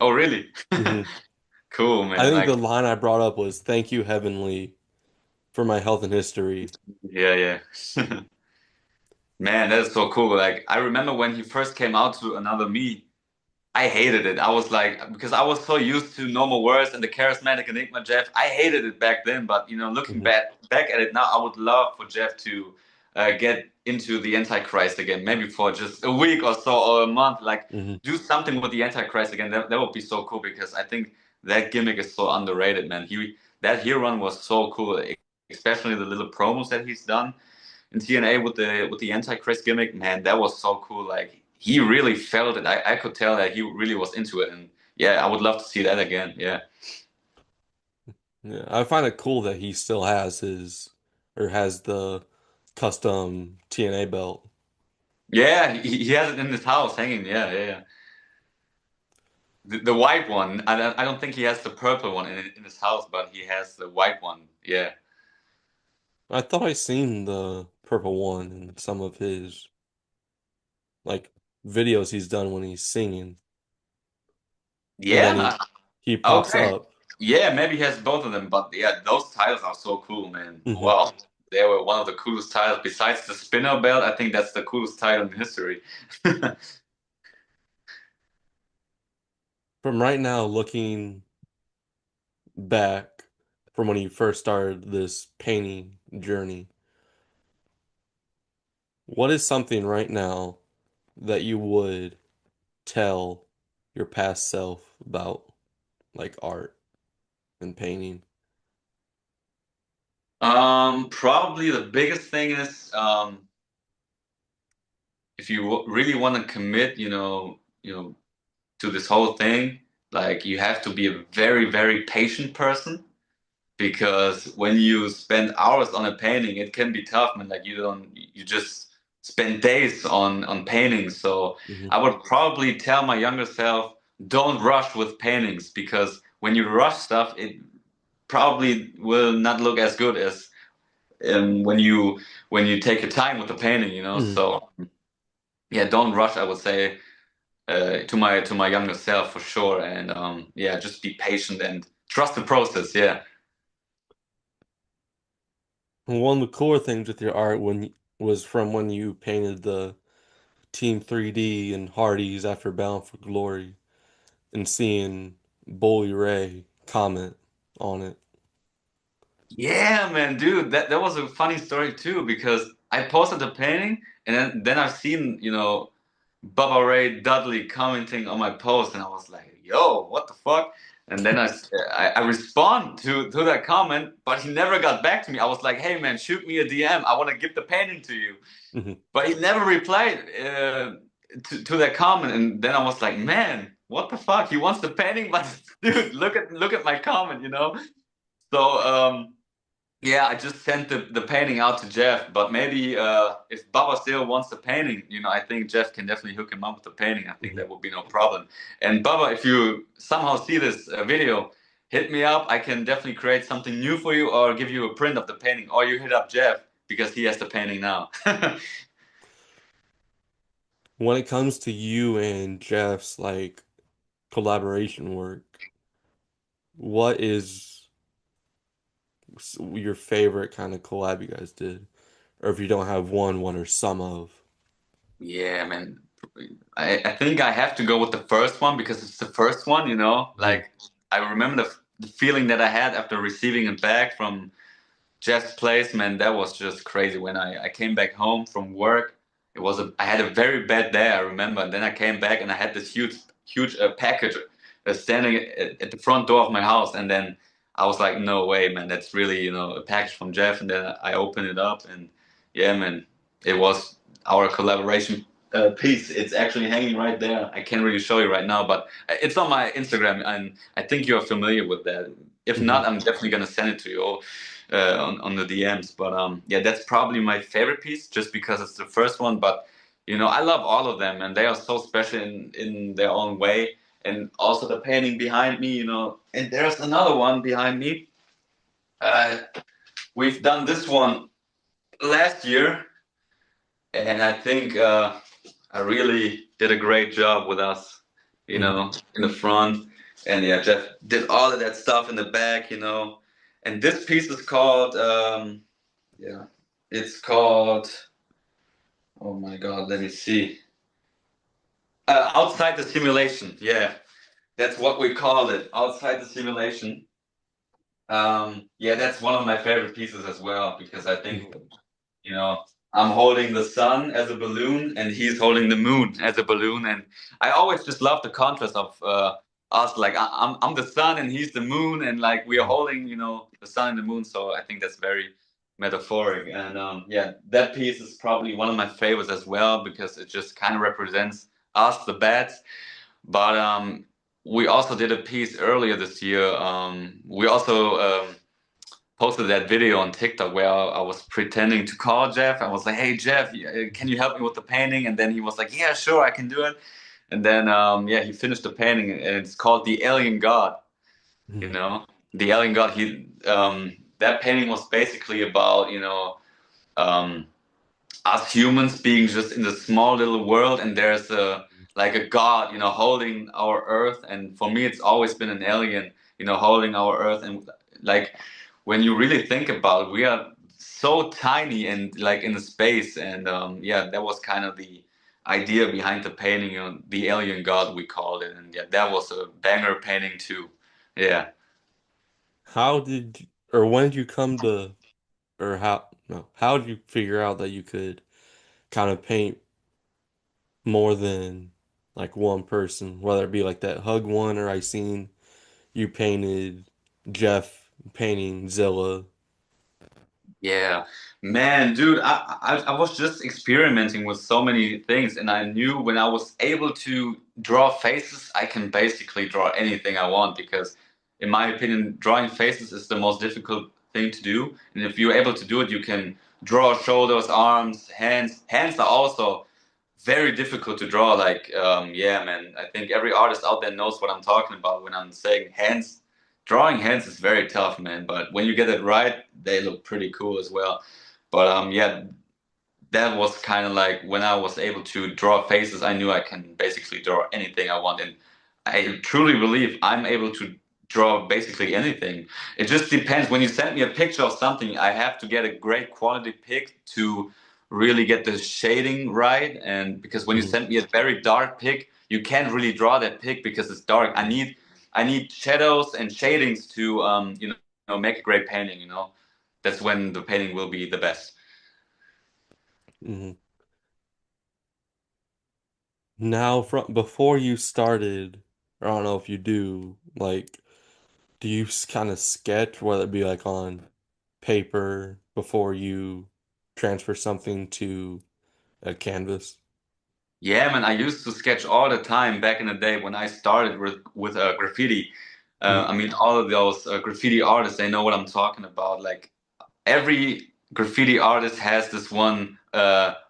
Oh, really? Hmm. Cool, I man. think Like, the line I brought up was "Thank you, Heavenly, for my health and history." yeah, yeah. Man, that's so cool. Like, I remember when he first came out to Another Me, I hated it. I was like, because I was so used to Normal Words and the charismatic Enigma Jeff, I hated it back then. But looking Hmm. back at it now, I would love for Jeff to get into the Antichrist again, maybe for just a week or so or a month. Like, Hmm. do something with the Antichrist again. That would be so cool because I think that gimmick is so underrated, man. That Here run was so cool, especially the little promos that he's done in TNA with the Antichrist gimmick, man, that was so cool. Like he really felt it. I could tell that he really was into it, and yeah, I would love to see that again. Yeah, Yeah, I find it cool that he still has his or has the custom TNA belt. yeah, he has it in his house hanging. Yeah, yeah, yeah. The white one. I don't think he has the purple one in his house, but he has the white one. Yeah, I thought I seen the purple one in some of his like videos he's done when he's singing, and then yeah. he pops Okay, up. yeah, maybe he has both of them, but yeah, those titles are so cool, man. Hmm. Wow, they were one of the coolest titles. Besides the spinner belt, I think that's the coolest title in history. From right now, looking back from when he first started this painting journey, what is something right now that you would tell your past self about like art and painting? Probably the biggest thing is if you really want to commit, to this whole thing, like you have to be a very, very patient person because when you spend hours on a painting, it can be tough, man. Like you just spend days on paintings. So Hmm. I would probably tell my younger self, don't rush with paintings because when you rush stuff, it probably will not look as good as when you take your time with the painting. Hmm. So yeah, don't rush. I would say to my younger self for sure, and yeah, just be patient and trust the process. Yeah. One of the cooler things with your art was from when you painted the Team 3D and Hardy's after Bound for Glory and seeing Bully Ray comment on it. Yeah, man, dude, that was a funny story too because I posted the painting and then I've seen Bubba Ray Dudley commenting on my post and I was like, yo, what the fuck? And then I respond to that comment, but he never got back to me. I was like, hey man, shoot me a DM. I want to give the painting to you. Hmm. But he never replied to that comment, and then I was like, man, what the fuck? He wants the painting, but dude, look at my comment. So yeah, I just sent the painting out to Jeff, but maybe if Baba still wants the painting, I think Jeff can definitely hook him up with the painting. I think Hmm. that would be no problem. And Baba, if you somehow see this video, hit me up. I can definitely create something new for you, or give you a print of the painting, or you hit up Jeff because he has the painting now. When it comes to you and Jeff's like collaboration work, what is your favorite kind of collab you guys did? Or if you don't have one or some of. Yeah, man. I think I have to go with the first one because it's the first one. Hmm. Like I remember the feeling that I had after receiving it back from Jeff's place, man. That was just crazy. When I came back home from work, I had a very bad day. I remember, and then I came back and I had this huge package standing at the front door of my house, and then I was like, no way, man, that's really, a package from Jeff. And then I opened it up, and yeah, man, it was our collaboration piece. It's actually hanging right there. I can't really show you right now, but it's on my Instagram, and I think you're familiar with that. If Hmm. not, I'm definitely gonna send it to you on the DMs. But yeah, that's probably my favorite piece, just because it's the first one. But I love all of them, and they are so special in their own way. And also the painting behind me, and there's another one behind me. Uh, we've done this one last year, and I think I really did a great job with us, Hmm. in the front. And yeah, Jeff did all of that stuff in the back, And this piece is called, yeah, it's called, oh my God, let me see. Outside the simulation. Yeah, that's what we called it, outside the simulation. Yeah, that's one of my favorite pieces as well, because I think, you know, I'm holding the sun as a balloon and he's holding the moon as a balloon. And I always just love the contrast of us. Like, I'm the sun and he's the moon, and like we are Hmm. holding, the sun and the moon. So I think that's very metaphoric. And yeah, that piece is probably one of my favorites as well, because it just kind of represents us, the bats. But we also did a piece earlier this year. We also posted that video on TikTok where I was pretending to call Jeff. I was like, "Hey Jeff, can you help me with the painting?" And then he was like, "Yeah, sure, I can do it." And then yeah, he finished the painting, and it's called the Alien God. You Hmm. know, the Alien God. He that painting was basically about um, us humans being just in the small little world, and there's a like a god, holding our earth. And for me, it's always been an alien, holding our earth. And like, when you really think about it, we are so tiny and like in the space. And yeah, that was kind of the idea behind the painting, the alien god, we called it. And yeah, that was a banger painting too. Yeah. How did or when did you come to or how no, how did you figure out that you could kind of paint more than like one person, whether it be like that hug one or I seen you painted Jeff painting Zilla. Yeah, man, dude, I was just experimenting with so many things, and I knew when I was able to draw faces, I can basically draw anything I want, because, in my opinion, drawing faces is the most difficult thing to do. And if you're able to do it, you can draw shoulders, arms, hands. Hands are also very difficult to draw. Like, yeah, man, I think every artist out there knows what I'm talking about when I'm saying hands. Drawing hands is very tough, man. But when you get it right, they look pretty cool as well. But yeah, that was kind of like when I was able to draw faces, I knew I can basically draw anything I want. And I truly believe I'm able to draw basically anything. It just depends. When you send me a picture of something, I have to get a great quality pic to really get the shading right. And because when you Mhm. send me a very dark pic, you can't really draw that pic because it's dark. I need shadows and shadings to make a great painting. That's when the painting will be the best. Mhm. Now, from before you started, or I don't know if you do, like, do you kind of sketch, whether it be like on paper before you transfer something to a canvas? Yeah, man, I used to sketch all the time back in the day when I started with graffiti. Mhm. I mean, all of those graffiti artists, they know what I'm talking about. Like, every graffiti artist has this one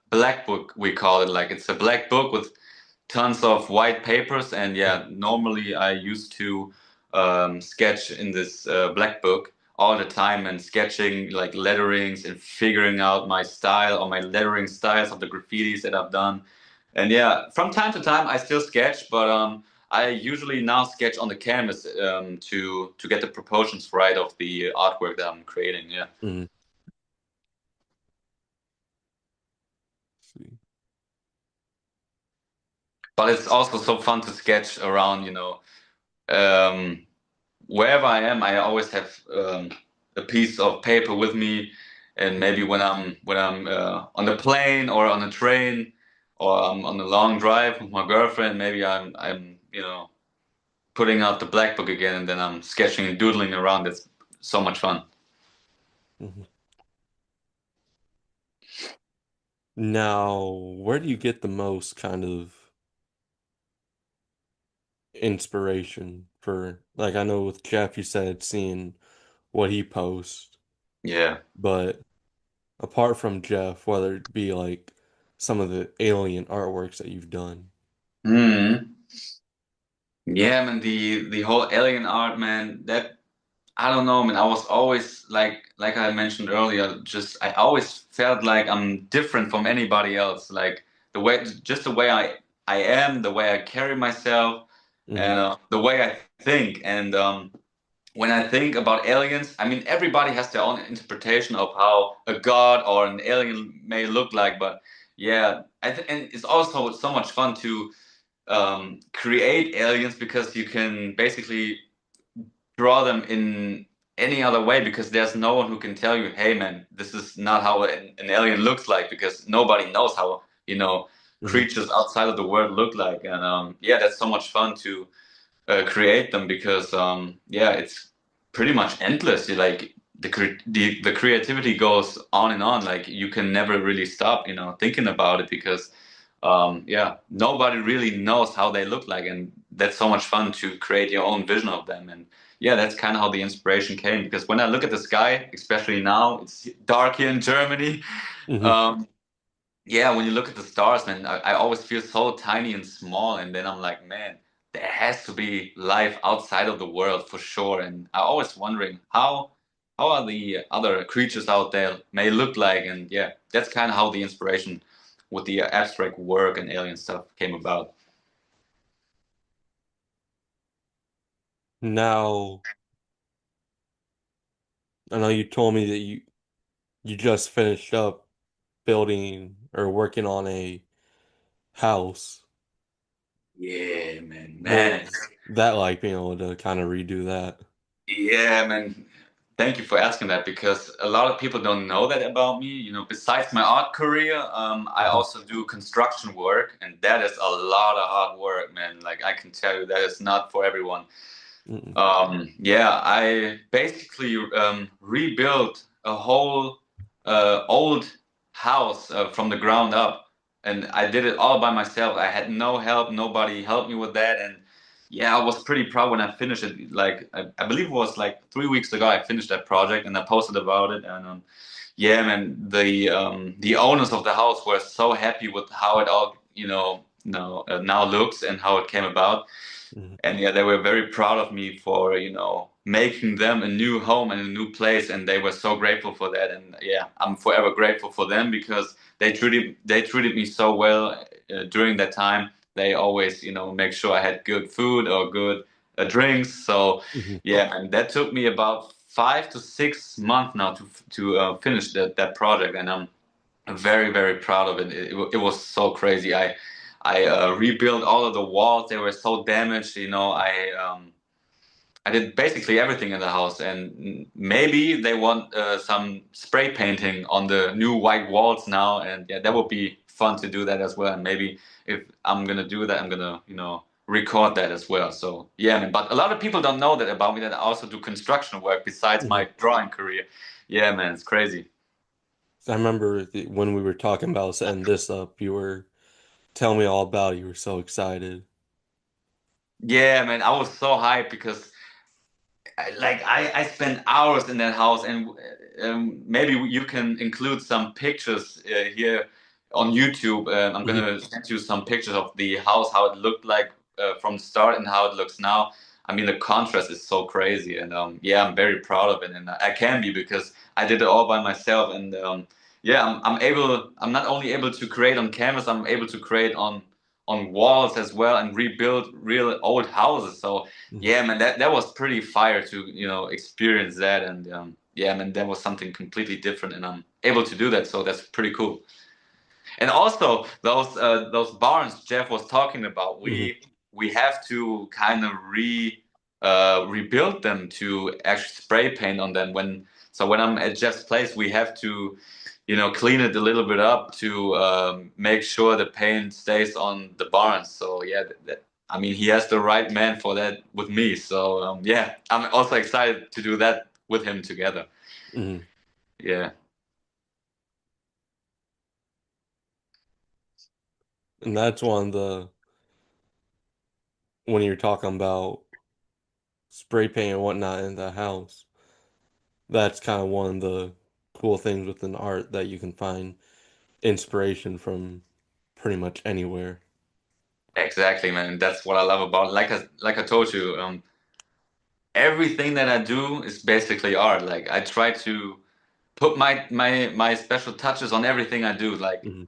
black book, we call it. Like, it's a black book with tons of white papers. And yeah, normally I used to sketch in this black book all the time, and sketching like letterings and figuring out my style or my lettering styles of the graffitis that I've done. And yeah, from time to time I still sketch, but I usually now sketch on the canvas to get the proportions right of the artwork that I'm creating. Yeah, Mhm. See. but it's also so fun to sketch around. Um, Wherever I am, I always have a piece of paper with me, and maybe Mhm. when I'm on the plane or on a train, or I'm on a long drive with my girlfriend, maybe I'm putting out the black book again, and then I'm sketching and doodling around this so much fun. Mhm. Now, where do you get the most kind of inspiration for, like, I know with Jeff, you said seeing what he posts, Yeah. but apart from Jeff, whether it be like some of the alien artworks that you've done. Hmm. Yeah, man, the whole alien art, man, that I don't know, man. I was always like I mentioned earlier, just I always felt like I'm different from anybody else. Like just the way I am, the way I carry myself, Hmm. and the way I think. And when I think about aliens, I mean, everybody has their own interpretation of how a god or an alien may look like. But yeah, and it's also so much fun to create aliens because you can basically draw them in any other way because there's no one who can tell you, hey man, this is not how an alien looks like because nobody knows how, Hmm. creatures outside of the world look like. And yeah, that's so much fun to create them because yeah, it's pretty much endless. Like the creativity goes on and on. Like you can never really stop, thinking about it because yeah, nobody really knows how they look like, and that's so much fun to create your own vision of them. And yeah, that's kind of how the inspiration came. Because when I look at the sky, especially now, it's dark here in Germany. Hmm. Um, yeah, when you look at the stars, man, I always feel so tiny and small, and then I'm like, man, there has to be life outside of the world for sure. And I always wondering how are the other creatures out there may look like, and yeah, that's kind of how the inspiration with the abstract work and alien stuff came about. Now, I know you told me that you just finished up building or working on a house. Yeah, man, What man. was that like being able to kind of redo that? Yeah, man. Thank you for asking that because a lot of people don't know that about me. Besides my art career, I Hmm. also do construction work, and that is a lot of hard work, man. Like I can tell you, that is not for everyone. Hmm. Yeah, I basically rebuilt a whole old house from the ground up, and I did it all by myself. I had no help, nobody helped me with that, and yeah, I was pretty proud when I finished it. Like I believe it was like 3 weeks ago I finished that project, and I posted about it, and yeah, man, the owners of the house were so happy with how it all now looks and how it came about. Hmm. And yeah, they were very proud of me for making them a new home and a new place, and they were so grateful for that. And yeah, I'm forever grateful for them because they treated me so well during that time. They always make sure I had good food or good drinks. So Hmm. yeah, and that took me about 5 to 6 months now to finish that project, and I'm very, very proud of it. It was so crazy. I rebuilt all of the walls. They were so damaged. I did basically everything in the house, and maybe they want some spray painting on the new white walls now. And yeah, that would be fun to do that as well. And maybe if I'm gonna do that, I'm gonna record that as well. So yeah, man. But a lot of people don't know that about me. That I also do construction work besides Hmm. my drawing career. Yeah, man, it's crazy. I remember when we were talking about setting this up, you were telling me all about it. You were so excited. Yeah, man, I was so hyped because I spent hours in that house, and maybe you can include some pictures here on YouTube. I'm Hmm. gonna send you some pictures of the house, how it looked like from the start and how it looks now. I mean, the contrast is so crazy, and yeah, I'm very proud of it, and I can be because I did it all by myself, and yeah, I'm able. I'm not only able to create on canvas, I'm able to create on walls as well and rebuild real old houses. So Hmm. yeah, man, that was pretty fire to experience that, and yeah, man, that was something completely different, and I'm able to do that, so that's pretty cool. And also those barns Jeff was talking about, Hmm. we have to kind of rebuild them to actually spray paint on them. When I'm at Jeff's place, we have to clean it a little bit up to make sure the paint stays on the barns. So yeah, I mean, he has the right man for that with me. So yeah, I'm also excited to do that with him together. Hmm. Yeah, And that's one of the when you're talking about spray paint and whatnot in the house, that's kind of one of the cool things within art that you can find inspiration from pretty much anywhere. exactly, man. That's what I love about it. Like I told you, everything that I do is basically art. Like I try to put my special touches on everything I do. Like Hmm.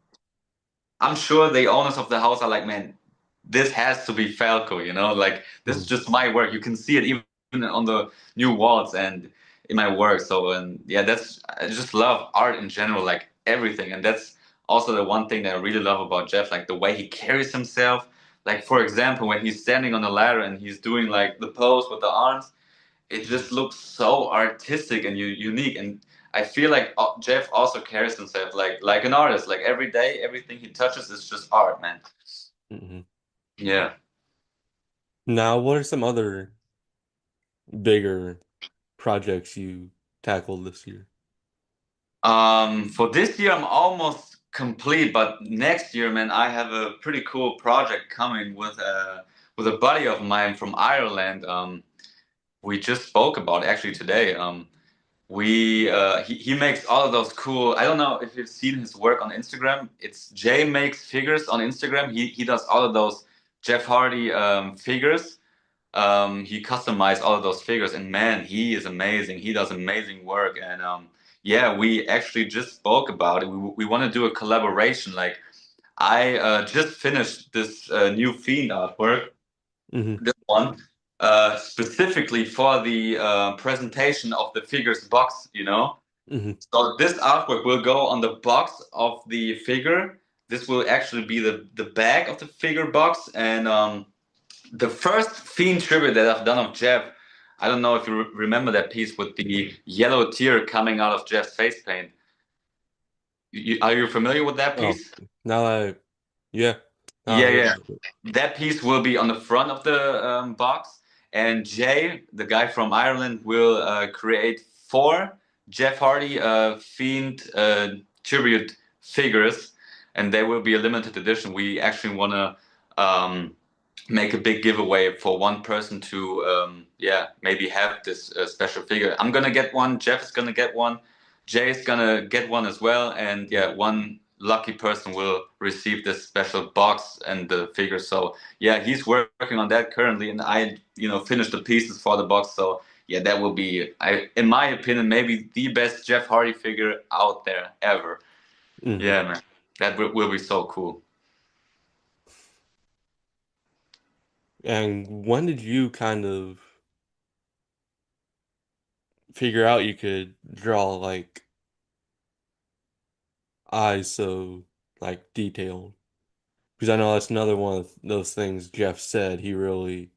I'm sure the owners of the house are like, man, this has to be Falco, you know? Like this is Hmm. just my work. You can see it even on the new walls and in my work. So and yeah, that's I just love art in general, like everything. And that's also the one thing that I really love about Jeff, like the way he carries himself. Like for example, when he's standing on the ladder and he's doing like the pose with the arms, it just looks so artistic and unique. And I feel like Jeff also carries himself like an artist. Like every day, everything he touches is just art, man. Hmm. Yeah. Now, what are some other bigger projects you tackled this year? For this year, I'm almost complete, but next year, man, I have a pretty cool project coming with a buddy of mine from Ireland. We just spoke about it actually today. He makes all of those cool. I don't know if you've seen his work on Instagram. It's Jay makes figures on Instagram. He does all of those Jeff Hardy figures. He customized all of those figures, and man, he is amazing. He does amazing work, and yeah, we actually just spoke about it. We want to do a collaboration. Like I just finished this new Fiend artwork, Hmm. this one specifically for the presentation of the figures box. You know, Hmm. so this artwork will go on the box of the figure. This will actually be the back of the figure box, and the first Fiend tribute that I've done of Jeff. I don't know if you remember that piece with the yellow tear coming out of Jeff's face paint. Are you familiar with that Oh, piece? now I, yeah, now I Yeah, hear yeah. about it. That piece will be on the front of the box, and Jay, the guy from Ireland, will create four Jeff Hardy Fiend tribute figures, and they will be a limited edition. We actually want to make a big giveaway for one person to yeah, maybe have this special figure. I'm gonna get one, Jeff is gonna get one, Jay is gonna get one as well, and yeah, one lucky person will receive this special box and the figure. So yeah, he's working on that currently, and I finished the pieces for the box. So yeah, that will be, in my opinion, maybe the best Jeff Hardy figure out there ever. Hmm. Yeah, man, that will be so cool. And when did you kind of figure out you could draw like eyes so like detailed? Because I know that's another one of those things Jeff said he really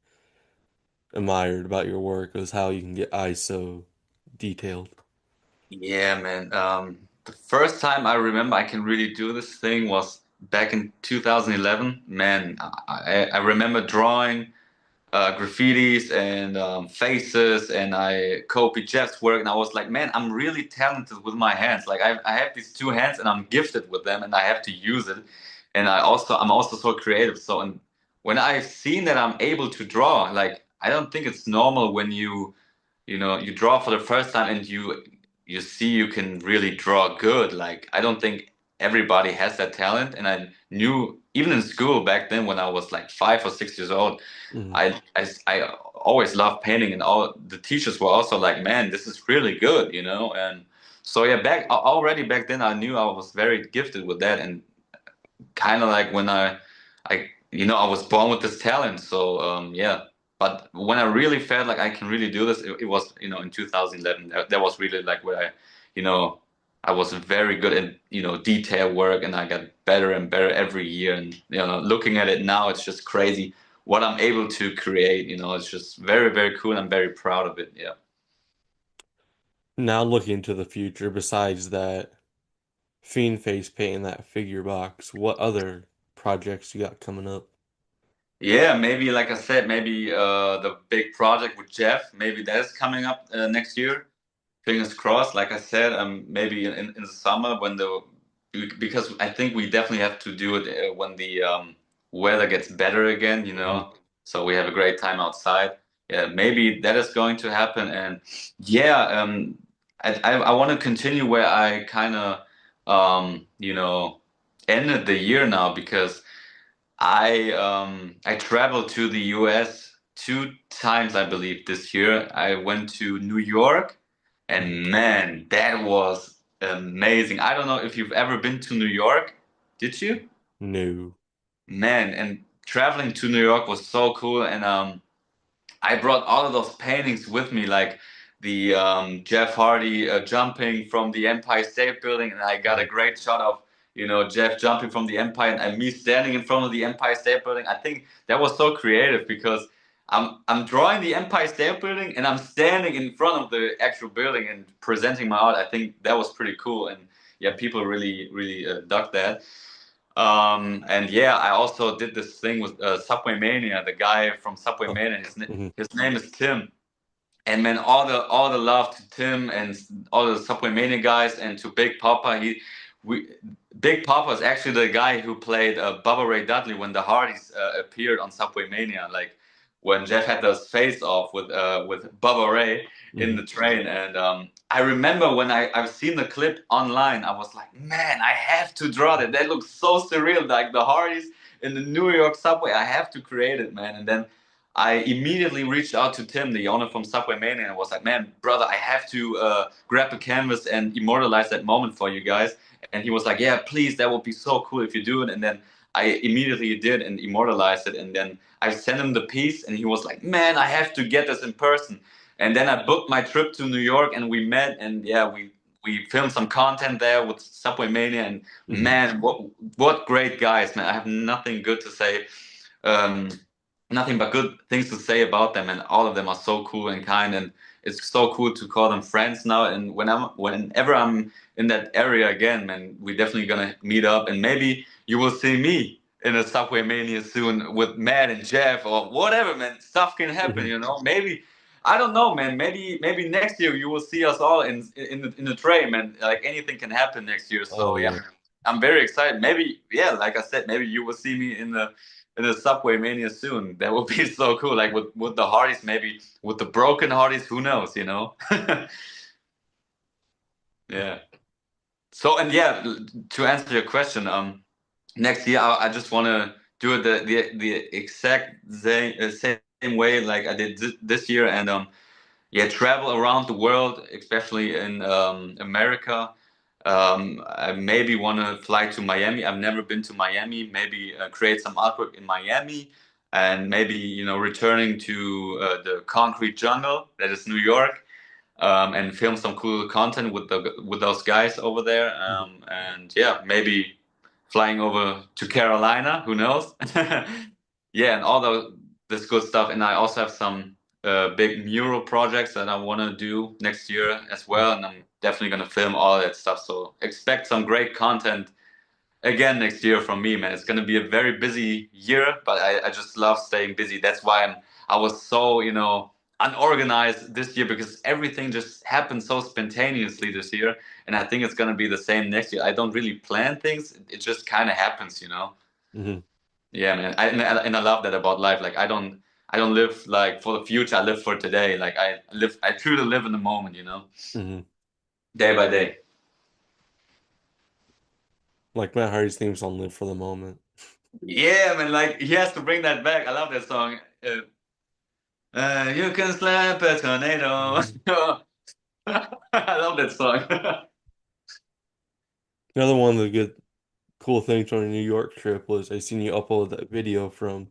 admired about your work was how you can get eyes so detailed. Yeah, man. The first time I remember I can really do this thing was back in 2011. Man, I remember drawing graffitis and faces, and I copied Jeff's work, and I was like, man, I'm really talented with my hands. Like I have these two hands, and I'm gifted with them, and I have to use it. And I'm also so creative. So, and when I've seen that I'm able to draw, like I don't think it's normal when you draw for the first time and you see you can really draw good. Like I don't think everybody has that talent, and I knew even in school back then when I was like 5 or 6 years old, Hmm. I always loved painting, and all the teachers were also like, man, this is really good. And so yeah, already back then I knew I was very gifted with that, and kind of like when I was born with this talent. So yeah, but when I really felt like I can really do this, it was in 2011. That was really like where you know, I was very good in detail work, and I got better and better every year. And looking at it now, it's just crazy what I'm able to create. It's just very very cool, and I'm very proud of it. Yeah. Now looking to the future, besides that fiend face paint in that figure box, what other projects you got coming up? Yeah, maybe like I said, maybe the big project with Jeff, maybe that's coming up next year. fingers crossed. Like I said, maybe in the summer when the because I think we definitely have to do it when the weather gets better again. Hmm. So we have a great time outside. Yeah, maybe that is going to happen. And yeah, I want to continue where I kind of ended the year now because I traveled to the US 2 times, I believe, this year. I went to New York, Hmm. and man, that was amazing. I don't know if you've ever been to New York. Did you? No. Man, and traveling to New York was so cool. And I brought all of those paintings with me, like the Jeff Hardy jumping from the Empire State Building, and I got a Mhm. great shot of Jeff jumping from the Empire and me standing in front of the Empire State Building. I think that was so creative because I'm drawing the Empire State Building and I'm standing in front of the actual building and presenting my art. I think that was pretty cool, and yeah, people really dug that. And yeah, I also did this thing with Subway Mania, the guy from Subway Oh. Mania. Hmm. His name is Tim, and man, all the love to Tim and all the Subway Mania guys, and to Big Papa. We Big Papa is actually the guy who played Bubba Ray Dudley when the Hardys appeared on Subway Mania, like when Jeff had those face off with Bubba Ray in Hmm. the train. And I remember when I've seen the clip online, I was like, man, I have to draw that. That looks so surreal, like the Hardys in the New York subway. I have to create it, man. And then I immediately reached out to Tim, the owner from Subway Mania, and was like, "Man, brother, I have to grab a canvas and immortalize that moment for you guys." And he was like, "Yeah, please, that would be so cool if you do it." And then I immediately did and immortalized it. And then I sent him the piece, and he was like, "Man, I have to get this in person." And then I booked my trip to New York, and we met, and yeah, we filmed some content there with Subway Mania. And Hmm. man, what great guys, man! I have nothing good to say. Um, Nothing but good things to say about them, and all of them are so cool and kind, and it's so cool to call them friends now. And whenever I'm in that area again, man, we're definitely gonna meet up, and maybe you will see me in a Subway Mania soon with Matt and Jeff or whatever, man. Stuff can happen, Hmm. maybe I don't know, man. Maybe next year you will see us all in the train, man. Like anything can happen next year. Oh So yeah, yeah. I'm very excited. Maybe, yeah, like I said, maybe you will see me in the Subway Mania soon. That would be so cool. Like with the Hardys, maybe with the broken Hardys, who knows? Yeah. So, and yeah, to answer your question, next year I just want to do it the exact same way like I did this year, and yeah, travel around the world, especially in America. I maybe want to fly to Miami. I've never been to Miami. Maybe create some artwork in Miami, and maybe returning to the concrete jungle that is New York, and film some cool content with those guys over there. Hmm. And yeah, maybe flying over to Carolina. Who knows? Yeah, and all this good stuff. And I also have some big mural projects that I want to do next year as well. And I'm definitely gonna film all that stuff. So expect some great content again next year from me, man. It's gonna be a very busy year, but I just love staying busy. That's why I was so unorganized this year because everything just happened so spontaneously this year, and I think it's gonna be the same next year. I don't really plan things; it just kind of happens. Hmm. Yeah, man. And I love that about life. Like I don't live like for the future. I live for today. Like I truly live in the moment, Hmm. day by day. Like Matt Hardy's theme song, "Live for the Moment." Yeah, man. Like he has to bring that back. I love that song. You can slap a tornado. Mhm. I love that song. Another one of the good, cool things on a New York trip was I seen you upload that video from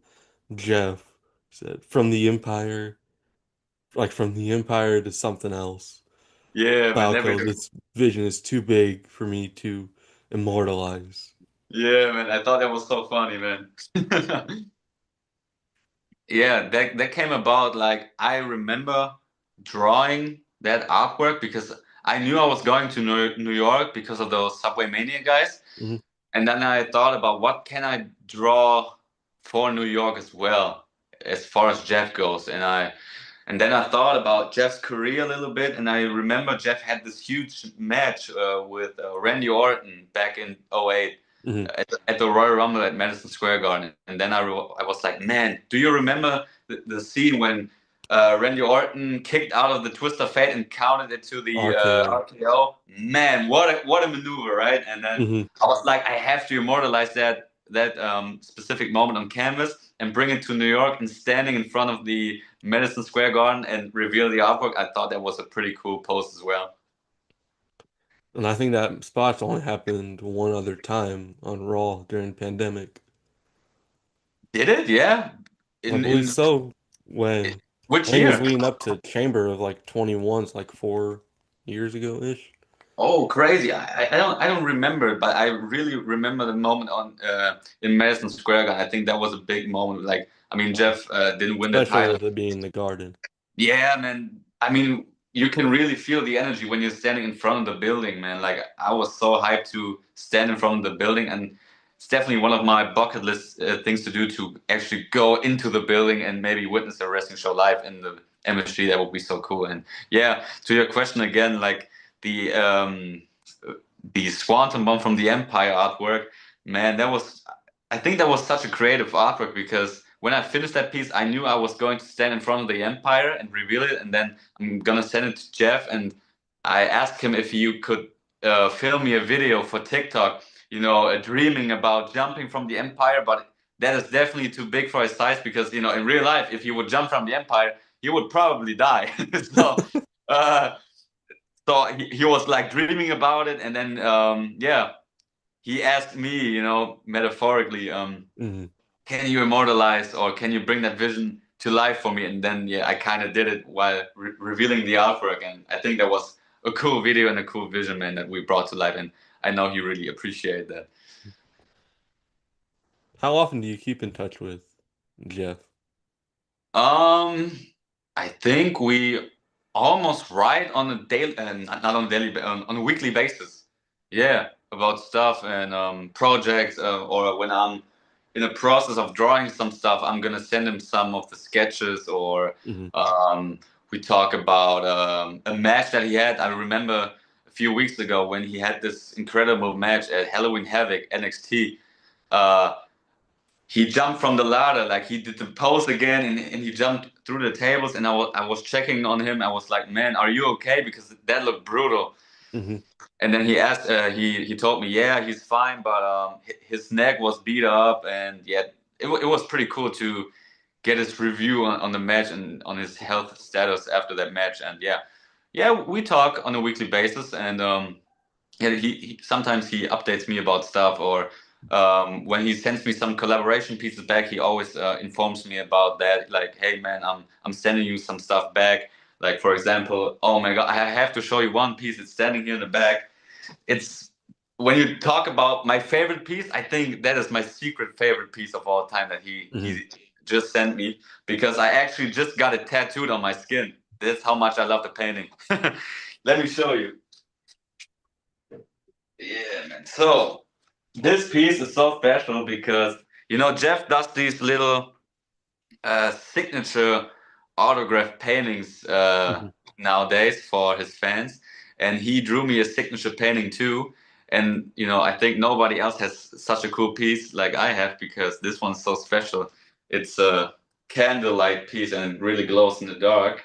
Jeff. Said from the Empire, like from the Empire to something else. Yeah, man. Falco, this vision is too big for me to immortalize. Yeah, man. I thought that was so funny, man. Yeah, that came about like I remember drawing that artwork because I knew I was going to New York because of those Subway Mania guys. Hmm. And then I thought about what can I draw for New York as well, as far as Jeff goes. And I And then I thought about Jeff's career a little bit, and I remember Jeff had this huge match with Randy Orton back in '08 Hmm. at the Royal Rumble at Madison Square Garden. And then I was like, man, do you remember the scene when Randy Orton kicked out of the Twist of Fate and counted it to the RKO. RKO? Man, what a maneuver, right? And then Hmm. I was like, I have to immortalize that specific moment on canvas and bring it to New York, and standing in front of the Madison Square Garden and reveal the artwork. I thought that was a pretty cool post as well. And I think that spot's only happened one other time on Raw during pandemic. Did it? Yeah. I believe In so. When I which think it was year? leading up to Chamber of like 21, like 4 years ago ish. Oh, crazy! I don't remember it, but I really remember the moment on in Madison Square Garden. I think that was a big moment. Like, I mean, Jeff didn't win the Especially title. with it being the Garden. Yeah, man. I mean, you can really feel the energy when you're standing in front of the building, man. Like, I was so hyped to stand in front of the building, and it's definitely one of my bucket list things to do, to actually go into the building and maybe witness a wrestling show live in the MSG. That would be so cool. And yeah, to your question again, like the um, the Swanton Bomb from the Empire artwork, man, that was, I think that was such a creative artwork, because when I finished that piece, I knew I was going to stand in front of the Empire and reveal it, and then I'm gonna send it to Jeff, and I asked him if you could film me a video for TikTok, dreaming about jumping from the Empire, but that is definitely too big for his size, because in real life, if he would jump from the Empire, he would probably die. so. Uh, so he was like dreaming about it, and then yeah, he asked me, metaphorically, Hmm. can you immortalize, or can you bring that vision to life for me? And then yeah, I kind of did it while revealing the artwork, and I think that was a cool video and a cool vision, man, that we brought to life, and I know he really appreciated that. How often do you keep in touch with Jeff? Um, I think we almost write on a daily, not on a daily, on a weekly basis. Yeah, about stuff and projects, or when I'm in the process of drawing some stuff, I'm gonna send him some of the sketches, or Hmm. we talk about a match that he had. I remember a few weeks ago when he had this incredible match at Halloween Havoc NXT. Uh, he jumped from the ladder, like he did the pose again, and he jumped through the tables, and I was checking on him. I was like, man, are you okay, because that looked brutal. Hmm. And then he asked, he told me, yeah, he's fine, but his neck was beat up, and yeah, it was pretty cool to get his review on the match and on his health status after that match. And yeah, yeah, we talk on a weekly basis, and yeah, he sometimes he updates me about stuff, or when he sends me some collaboration pieces back, he always informs me about that. Like, hey man, I'm sending you some stuff back. Like, for example, oh my God, I have to show you one piece. It's standing here in the back. It's, when you talk about my favorite piece, I think that is my secret favorite piece of all time that he Hmm. he just sent me, because I actually just got it tattooed on my skin. That's how much I love the painting. Let me show you. Yeah, man. So this piece is so special because Jeff does these little signature autograph paintings Hmm. nowadays for his fans, and he drew me a signature painting too. And I think nobody else has such a cool piece like I have, because this one's so special. It's a candlelight piece, and it really glows in the dark,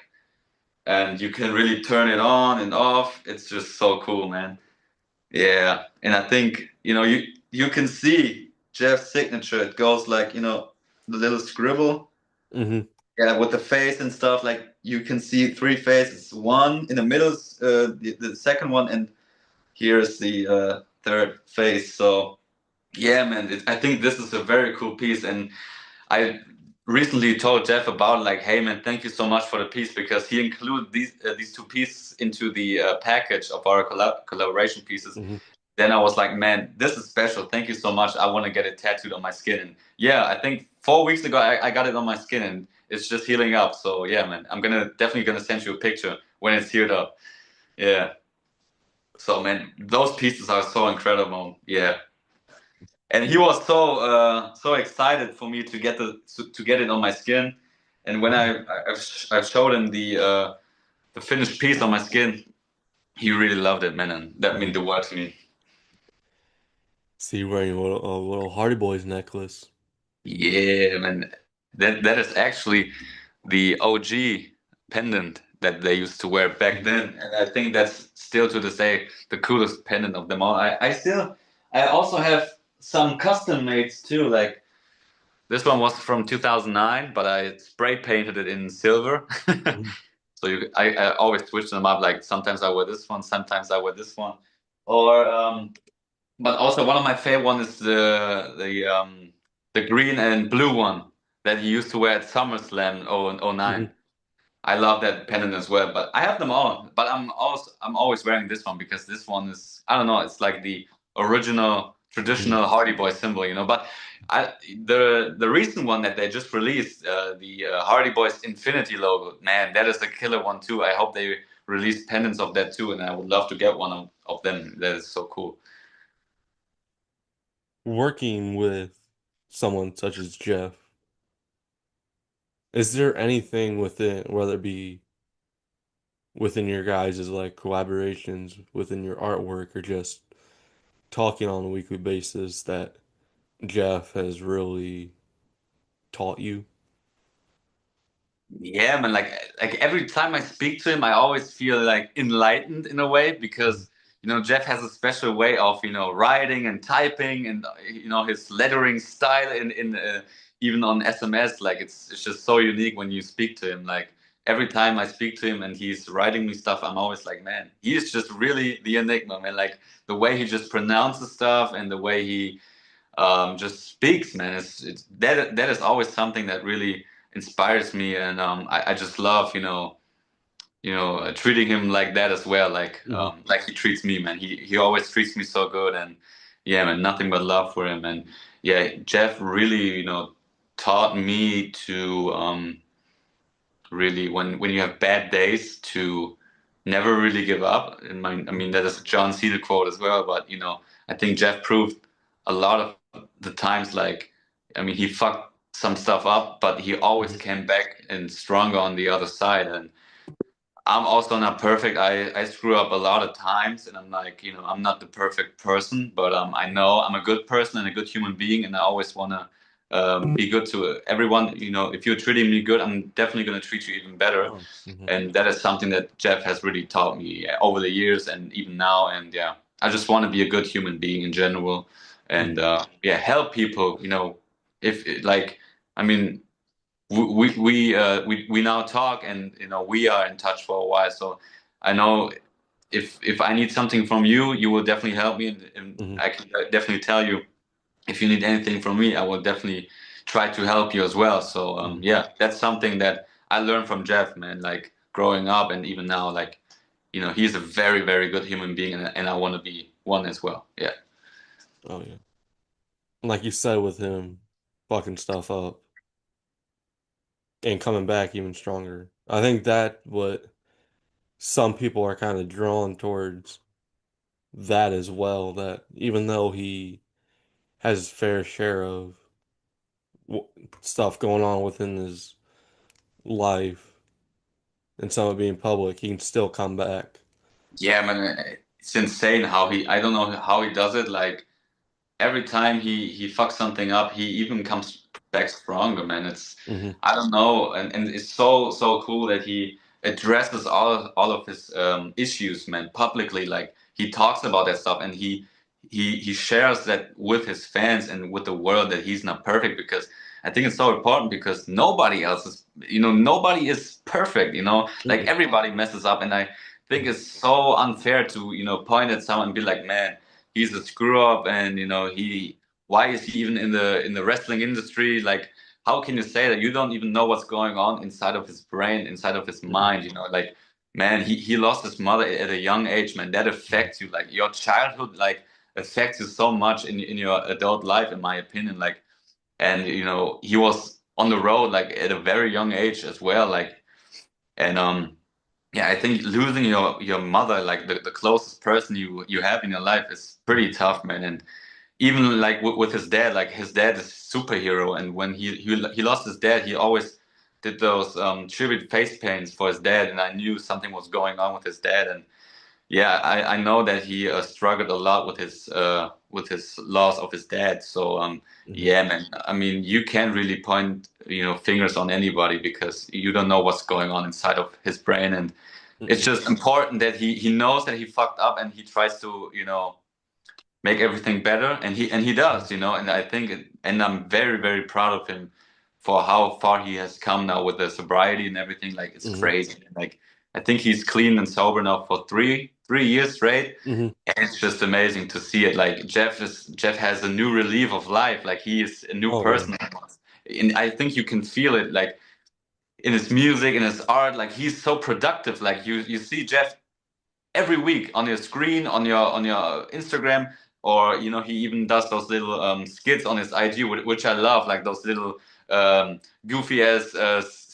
and you can really turn it on and off. It's just so cool, man. Yeah, and I think you can see Jeff's signature. It goes like the little scribble, Hmm. yeah, with the face and stuff. Like, you can see three faces. One in the middle, the second one, and here's the third face. So yeah, man, I think this is a very cool piece, and I recently told Jeff about it, like, hey man, thank you so much for the piece, because he included these two pieces into the package of our collaboration pieces. Hmm. Then I was like, man, this is special. Thank you so much. I want to get it tattooed on my skin. And yeah, I think 4 weeks ago I got it on my skin, and it's just healing up. So yeah, man, I'm gonna definitely gonna send you a picture when it's healed up. Yeah. So man, those pieces are so incredible. Yeah. And he was so excited for me to get it on my skin. And when I've showed him the finished piece on my skin, he really loved it, man, and that meant Mhm. the world to me. See you wearing a little Hardy Boys necklace. Yeah, man, that is actually the OG pendant that they used to wear back Mhm. then, and I think that's still to this day the coolest pendant of them all. I also have some custom mates too, like this one was from 2009, but I spray painted it in silver. Mhm. So I always switch them up. Like sometimes I wear this one, sometimes I wear this one. Or but also one of my favorite one is the green and blue one that he used to wear at SummerSlam 09. Mhm. I love that pendant as well, but I have them all. But I'm always wearing this one because this one is, I don't know, it's like the original Mhm. traditional Hardy Boy symbol, you know. But I the recent one that they just released, the Hardy Boys Infinity logo, man, that is a killer one too. I hope they release pendants of that too, and I would love to get one of them. That is so cool. Working with someone such as Jeff, is there anything within, whether it be within your guys' like collaborations within your artwork or just talking on a weekly basis that Jeff has really taught you? Yeah, man, like every time I speak to him, I always feel like enlightened in a way because Jeff has a special way of writing and typing and his lettering style in even on SMS. Like it's just so unique when you speak to him. Like every time I speak to him and he's writing me stuff, I'm always like, man, he is just really the enigma, man. Like the way he just pronounces stuff and the way he just speaks, man. It's that is always something that really inspires me, and I just love treating him like that as well, Hmm. like he treats me, man. He always treats me so good, and yeah, man, nothing but love for him, and yeah, Jeff really taught me to really when you have bad days to never really give up. And I mean that is a John Cena quote as well, but I think Jeff proved a lot of the times like I mean he fucked some stuff up, but he always Hmm. came back and stronger on the other side. And I'm also not perfect. I screw up a lot of times, and I'm like, I'm not the perfect person, but I know I'm a good person and a good human being, and I always wanna be good to everyone. If you're treating me good, I'm definitely gonna treat you even better, Oh, hmm. and that is something that Jeff has really taught me over the years and even now. And yeah, I just want to be a good human being in general, and Hmm. yeah, help people. If like, I mean we now talk, and we are in touch for a while, so I know if I need something from you, you will definitely help me, and Hmm. I can definitely tell you if you need anything from me, I will definitely try to help you as well. So Hmm. yeah, that's something that I learned from Jeff, man, like growing up and even now, like he's a very very good human being, and I want to be one as well. Yeah. Oh yeah. Like you said with him fucking stuff up and coming back even stronger. I think that what some people are kind of drawn towards that as well, that even though he has his fair share of w stuff going on within his life and some of it being public, he can still come back. Yeah, man, it's insane how I don't know how he does it. Like every time he fucks something up, he even comes back stronger, man. Hmm. I don't know, and it's so cool that he addresses all of his issues, man, publicly. Like he talks about that stuff, and he shares that with his fans and with the world that he's not perfect, because I think it's so important because nobody else is, nobody is perfect, like Hmm. everybody messes up, and I think it's so unfair to point at someone and be like, man, he's a screw up, and why is he even in the wrestling industry? Like how can you say that? You don't even know what's going on inside of his brain, inside of his Hmm. mind, like man, he lost his mother at a young age, man. That Hmm. affects you, like your childhood like affects you so much in your adult life, in my opinion. Like, and he was on the road like at a very young age as well, like, and yeah, I think losing your mother, like the closest person you have in your life, is pretty tough, man. And even like with his dad, like his dad is a superhero, and when he lost his dad, he always did those tribute face paints for his dad, and I knew something was going on with his dad, and yeah, I know that he struggled a lot with his loss of his dad. So Hmm. yeah, man. I mean, you can't really point fingers on anybody because you don't know what's going on inside of his brain, and it's Hmm. just important that he knows that he fucked up and he tries to make everything better, and he does, and I think and I'm very very proud of him for how far he has come now with the sobriety and everything. Like it's Hmm. crazy. Like I think he's clean and sober now for three years straight, Hmm. and it's just amazing to see it. Like Jeff has a new relief of life. Like he is a new Oh yeah. person, and I think you can feel it like in his music, in his art. Like he's so productive. Like you see Jeff every week on your screen, on your Instagram, or he even does those little skits on his IG, which I love, like those little goofy ass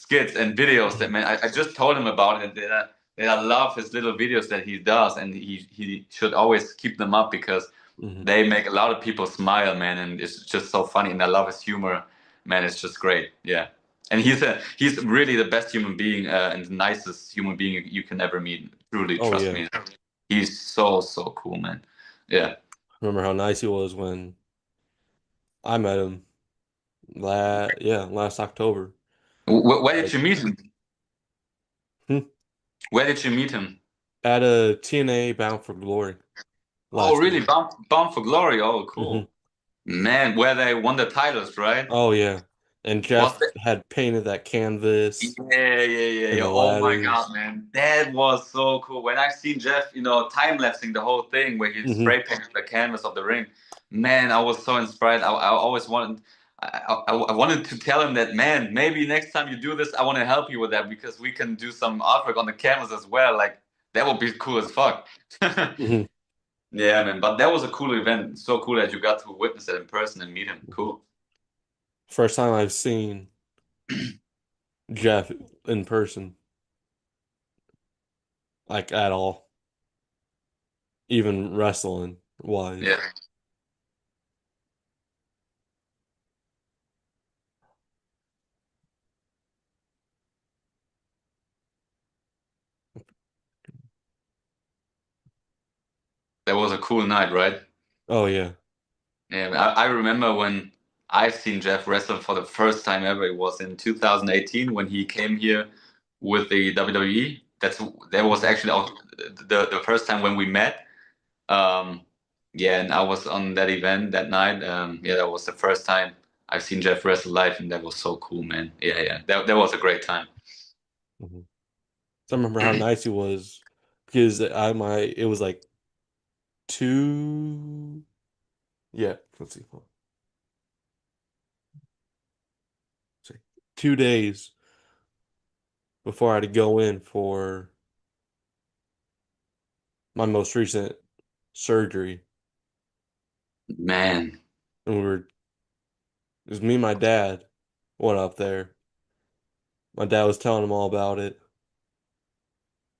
skits and videos. That Hmm. man, I just told him about it. That I love his little videos that he does, and he should always keep them up because Hmm. they make a lot of people smile, man, and it's just so funny. And I love his humor, man. It's just great, yeah. And he's really the best human being and the nicest human being you can ever meet. Truly, Oh trust yeah. me. He's so cool, man. Yeah. Remember how nice he was when I met him last October. Where did Like, you meet him? hmm, Where did you meet him? at a TNA Bound for Glory Oh, last really? year. Bound for Glory. Oh, Hmm. cool. Man, where they won the titles, right? Oh yeah. And Was Jeff had painted that canvas Yeah. and the Oh my ladders. God, man. That was so cool. When I seen Jeff, time lapsing the whole thing where he Hmm. spray painted the canvas of the ring, man, I was so inspired. I always wanted, I wanted to tell him that, man, maybe next time you do this, I want to help you with that because we can do some artwork on the canvas as well. Like, that would be cool as fuck. Hmm. Yeah, man. But that was a cool event. So cool that you got to witness it in person and meet him. Cool. First time I've seen Jeff in person, like at all, even wrestling wise. Yeah. That was a cool night, right? Oh yeah. Yeah, I remember when I've seen Jeff wrestle for the first time ever. It was in 2018 when he came here with the WWE. That was Mhm. actually the first time when we met. Um, yeah, and I was on that event that night. Yeah, that was the first time I've seen Jeff wrestle live, and that was so cool, man. Yeah. That was a great time. Mhm. So I remember how nice he was because it was like two, yeah, let's see, hold on. Let's see, 2 days before I had to go in for my most recent surgery. Man, And it was me and my dad went up there. My dad was telling him all about it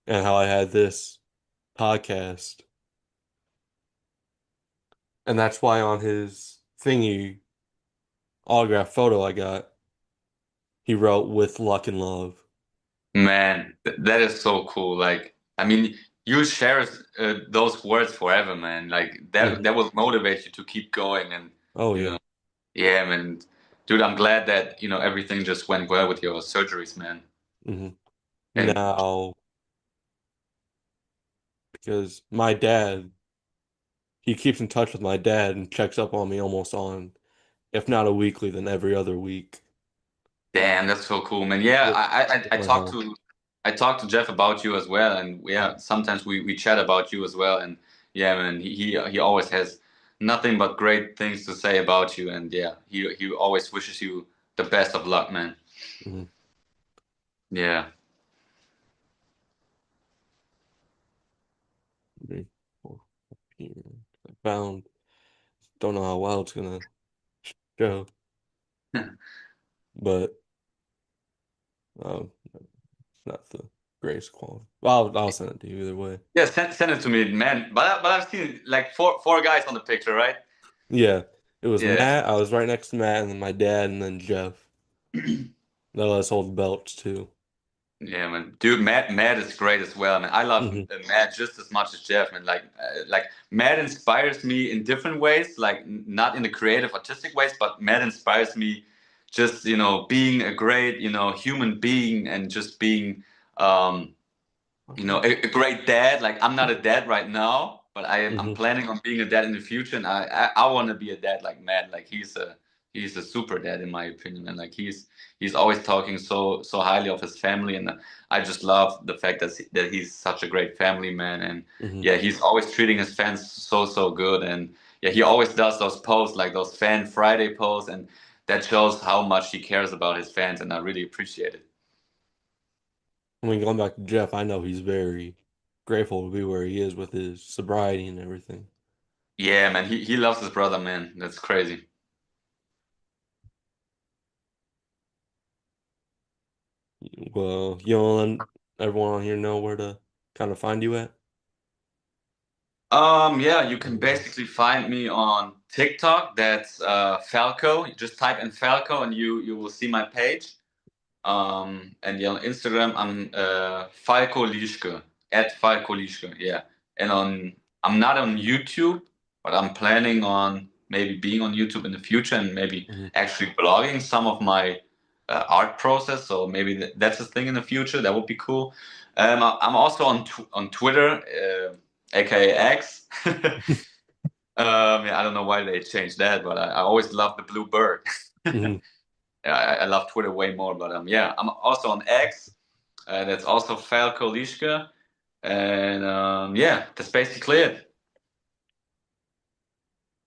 and how I had this podcast. And that's why on his thingy autograph photo I got, he wrote with luck and love. man, that is so cool. Like, I mean, you share those words forever, man. Like that Hmm. that will motivate you to keep going. And Oh you yeah. know, yeah, man, dude, I'm glad that everything just went well with your surgeries, man. Hmm. And Now, because my dad, he keeps in touch with my dad and checks up on me almost on, if not a weekly, then every other week damn, that's so cool, man. Yeah, with, I my talked health. to Jeff about you as well, and yeah, Mhm. sometimes we chat about you as well, and yeah, man, he always has nothing but great things to say about you, and yeah, he always wishes you the best of luck, man. Mhm. Yeah, Me. Well, here. I found, don't know how well it's gonna go, but um, not the greatest quality. Well, I'll send it to you either way. yeah, send it to me, man. But I've seen like four guys on the picture, right? Yeah, it was Yeah. Matt. I was right next to Matt, and then my dad, and then Jeff. They let us hold belts too. Yeah, man. Dude, Matt is great as well, man. I love Hmm. Matt just as much as Jeff, man. Like Matt inspires me in different ways, like not in the creative, artistic ways, but Matt inspires me just, being a great, human being and just being, um, a great dad. Like I'm not a dad right now, but I'm Hmm. planning on being a dad in the future, and I want to be a dad like Matt. Like he's a super dad in my opinion, and like he's always talking so highly of his family, and I just love the fact that he's such a great family man, and Hmm. yeah, he's always treating his fans so good, and yeah, he always does those posts like those Fan Friday posts, and that shows how much he cares about his fans, and I really appreciate it. I mean, going back to Jeff, I know he's very grateful to be where he is with his sobriety and everything. Yeah, man, he loves his brother, man. That's crazy. Well, you know, let everyone on here know where to kind of find you at. Yeah, you can basically find me on TikTok. That's Falco. You just type in Falco and you will see my page. And yeah, on Instagram, I'm Falco Lieschke, at Falco Lieschke. Yeah. And I'm not on YouTube, but I'm planning on maybe being on YouTube in the future and maybe Hmm. actually blogging some of my art process. So maybe that's a thing in the future. That would be cool. I'm also on Twitter, aka X. Yeah, I don't know why they changed that, but I always loved the blue bird. Hmm. Yeah, I love Twitter way more, but yeah, I'm also on X. That's also Falco Lieschke, and yeah, that's basically it.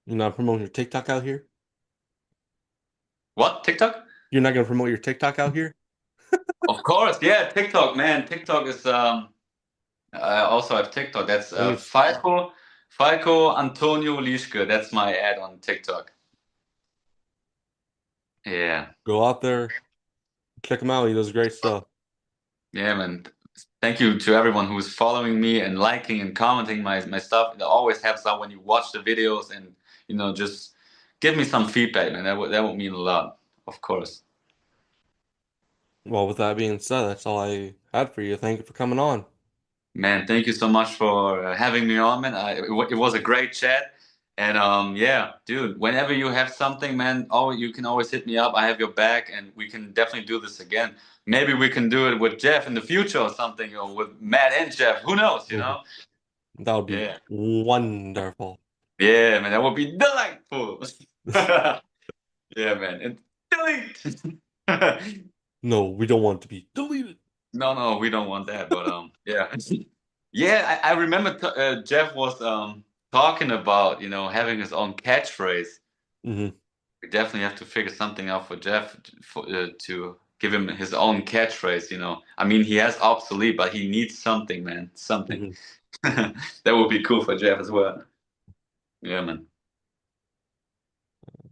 You're not promoting your TikTok out here? What TikTok? You're not going to promote your TikTok out here? Of course, yeah, TikTok, man. TikTok is I also have TikTok. That's Let me Falco Antonio Lieschke. That's my ad on TikTok. Yeah, go out there, check him out. He does great stuff. yeah, man. Thank you to everyone who's following me and liking and commenting my stuff. It always helps out when you watch the videos and just give me some feedback, man. That would mean a lot, of course. Well, with that being said, that's all I had for you. Thank you for coming on. Man, thank you so much for having me on, man. It was a great chat. And yeah, dude, whenever you have something, man, you can always hit me up. I have your back, and we can definitely do this again. Maybe we can do it with Jeff in the future or something, or with Matt and Jeff. Who knows, you Mhm. know? That would be Yeah. wonderful. Yeah, man, that would be delightful. Yeah, man. And delete. No, we don't want it to be deleted. No, no, we don't want that. But yeah, yeah. I remember Jeff was talking about having his own catchphrase. Hmm. We definitely have to figure something out for Jeff to give him his own catchphrase. I mean, he has obsolete, but he needs something, man. Something Hmm. that would be cool for Jeff as well. Yeah, man.